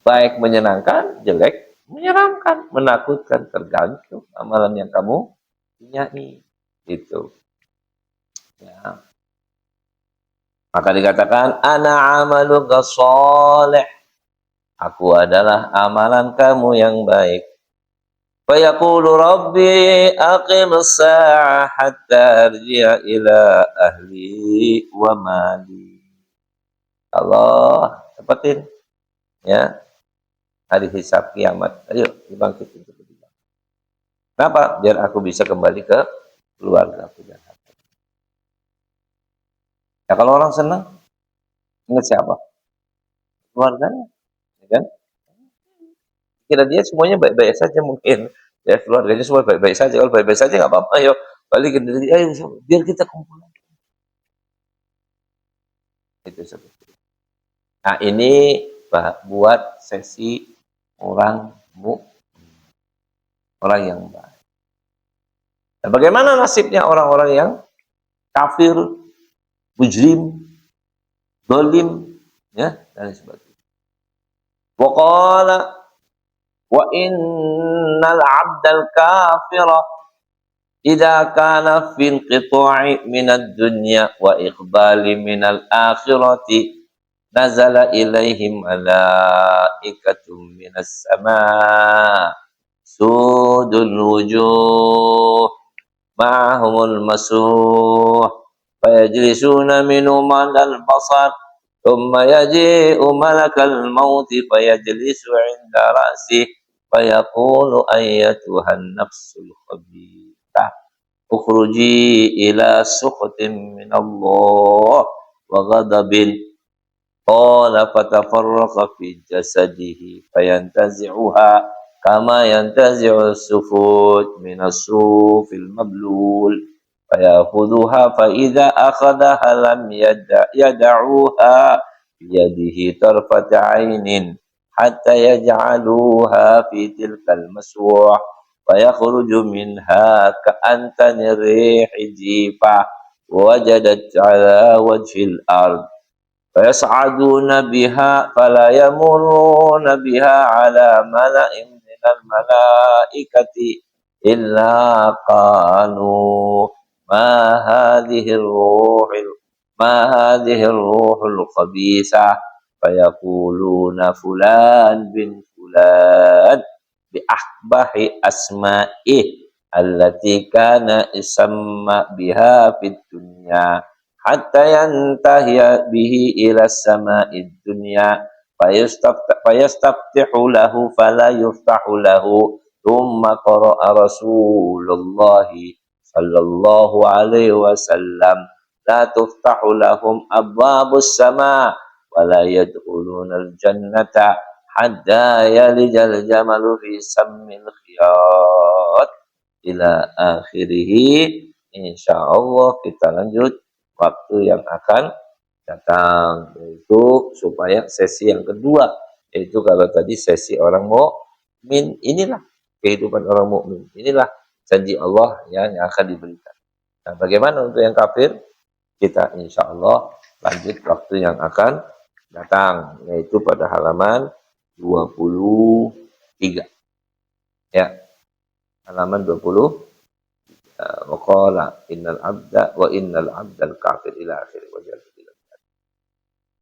Baik menyenangkan, jelek menyeramkan, menakutkan, tergantung amalan yang kamu punyai. Itu. Ya. Maka dikatakan, ana amaluka sholih. Aku adalah amalan kamu yang baik. Fayaqulu rabbi aqimus sa'ah hatta arji'a ila ahli wa mali. Allah cepatin, ya, hari hisab kiamat. Ayo dibangkitin. Kenapa? Biar aku bisa kembali ke keluarga aku. Ya kalau orang senang, ingat siapa? Keluarganya, ya kan? Kira dia semuanya baik-baik saja mungkin. Ya keluarganya semua baik-baik saja. Kalau baik-baik saja nggak apa-apa. Ayo balikin diri. Ayo biar kita kumpul. Itu seperti itu. Nah ini buat sesi orang yang baik. Nah, bagaimana nasibnya orang-orang yang kafir, mujrim, zalim, ya, dan sebagainya. Waqala wa innal 'abdal kafira idza kana fi inqita'i minad dunya wa iqbali minal akhirati nazala ilaihim malaikatum minas sama sudul wujuh ma'ahumul masuh fayajlisuna minhum 'alal basar thumma yaji'u malakal mauti fayajlisu 'inda ra'sih fayaqulu ayyatuhan nafsul khabithah ukhruji ila sukhatin minallah wa ghadabin qala fatafarraqa fi jasadihi fayantazi'uha kama yantazi'u sufut minas sufil mablul fayakhudhuha fa idza akhadhaha lam yad'uha biyadihi tarfata 'ainin hatta yaj'aluha fi tilkal maswah fayakhruju minha ka'antani rihi jifa wajadat 'ala wajhil ard فيصعدون بها فلا يمرون بها على ملأ من الملائكة إلا قالوا ما هذه الروح ما هذه الروح الخبيثة فيقولون فلان بن فلان بأقبح أسمائه التي كان يسمى بها في الدنيا حتى ينتهي به إلى السماء الدنيا فيستفتح له فلا يفتح له ثم قرأ رسول الله صلى الله عليه وسلم لا تفتح لهم أبواب السماء ولا يدخلون الجنة حتى يلج الجمل في سم الخياط ila akhirih. Insyaallah kita lanjut waktu yang akan datang, yaitu supaya sesi yang kedua, yaitu kalau tadi sesi orang mukmin, inilah kehidupan orang mukmin, inilah janji Allah yang akan diberikan. Nah, bagaimana untuk yang kafir? Kita insyaallah lanjut waktu yang akan datang, yaitu pada halaman 23. Ya, halaman 20. Waqala innal abda wa innal abdal kafir ila akhir wajal.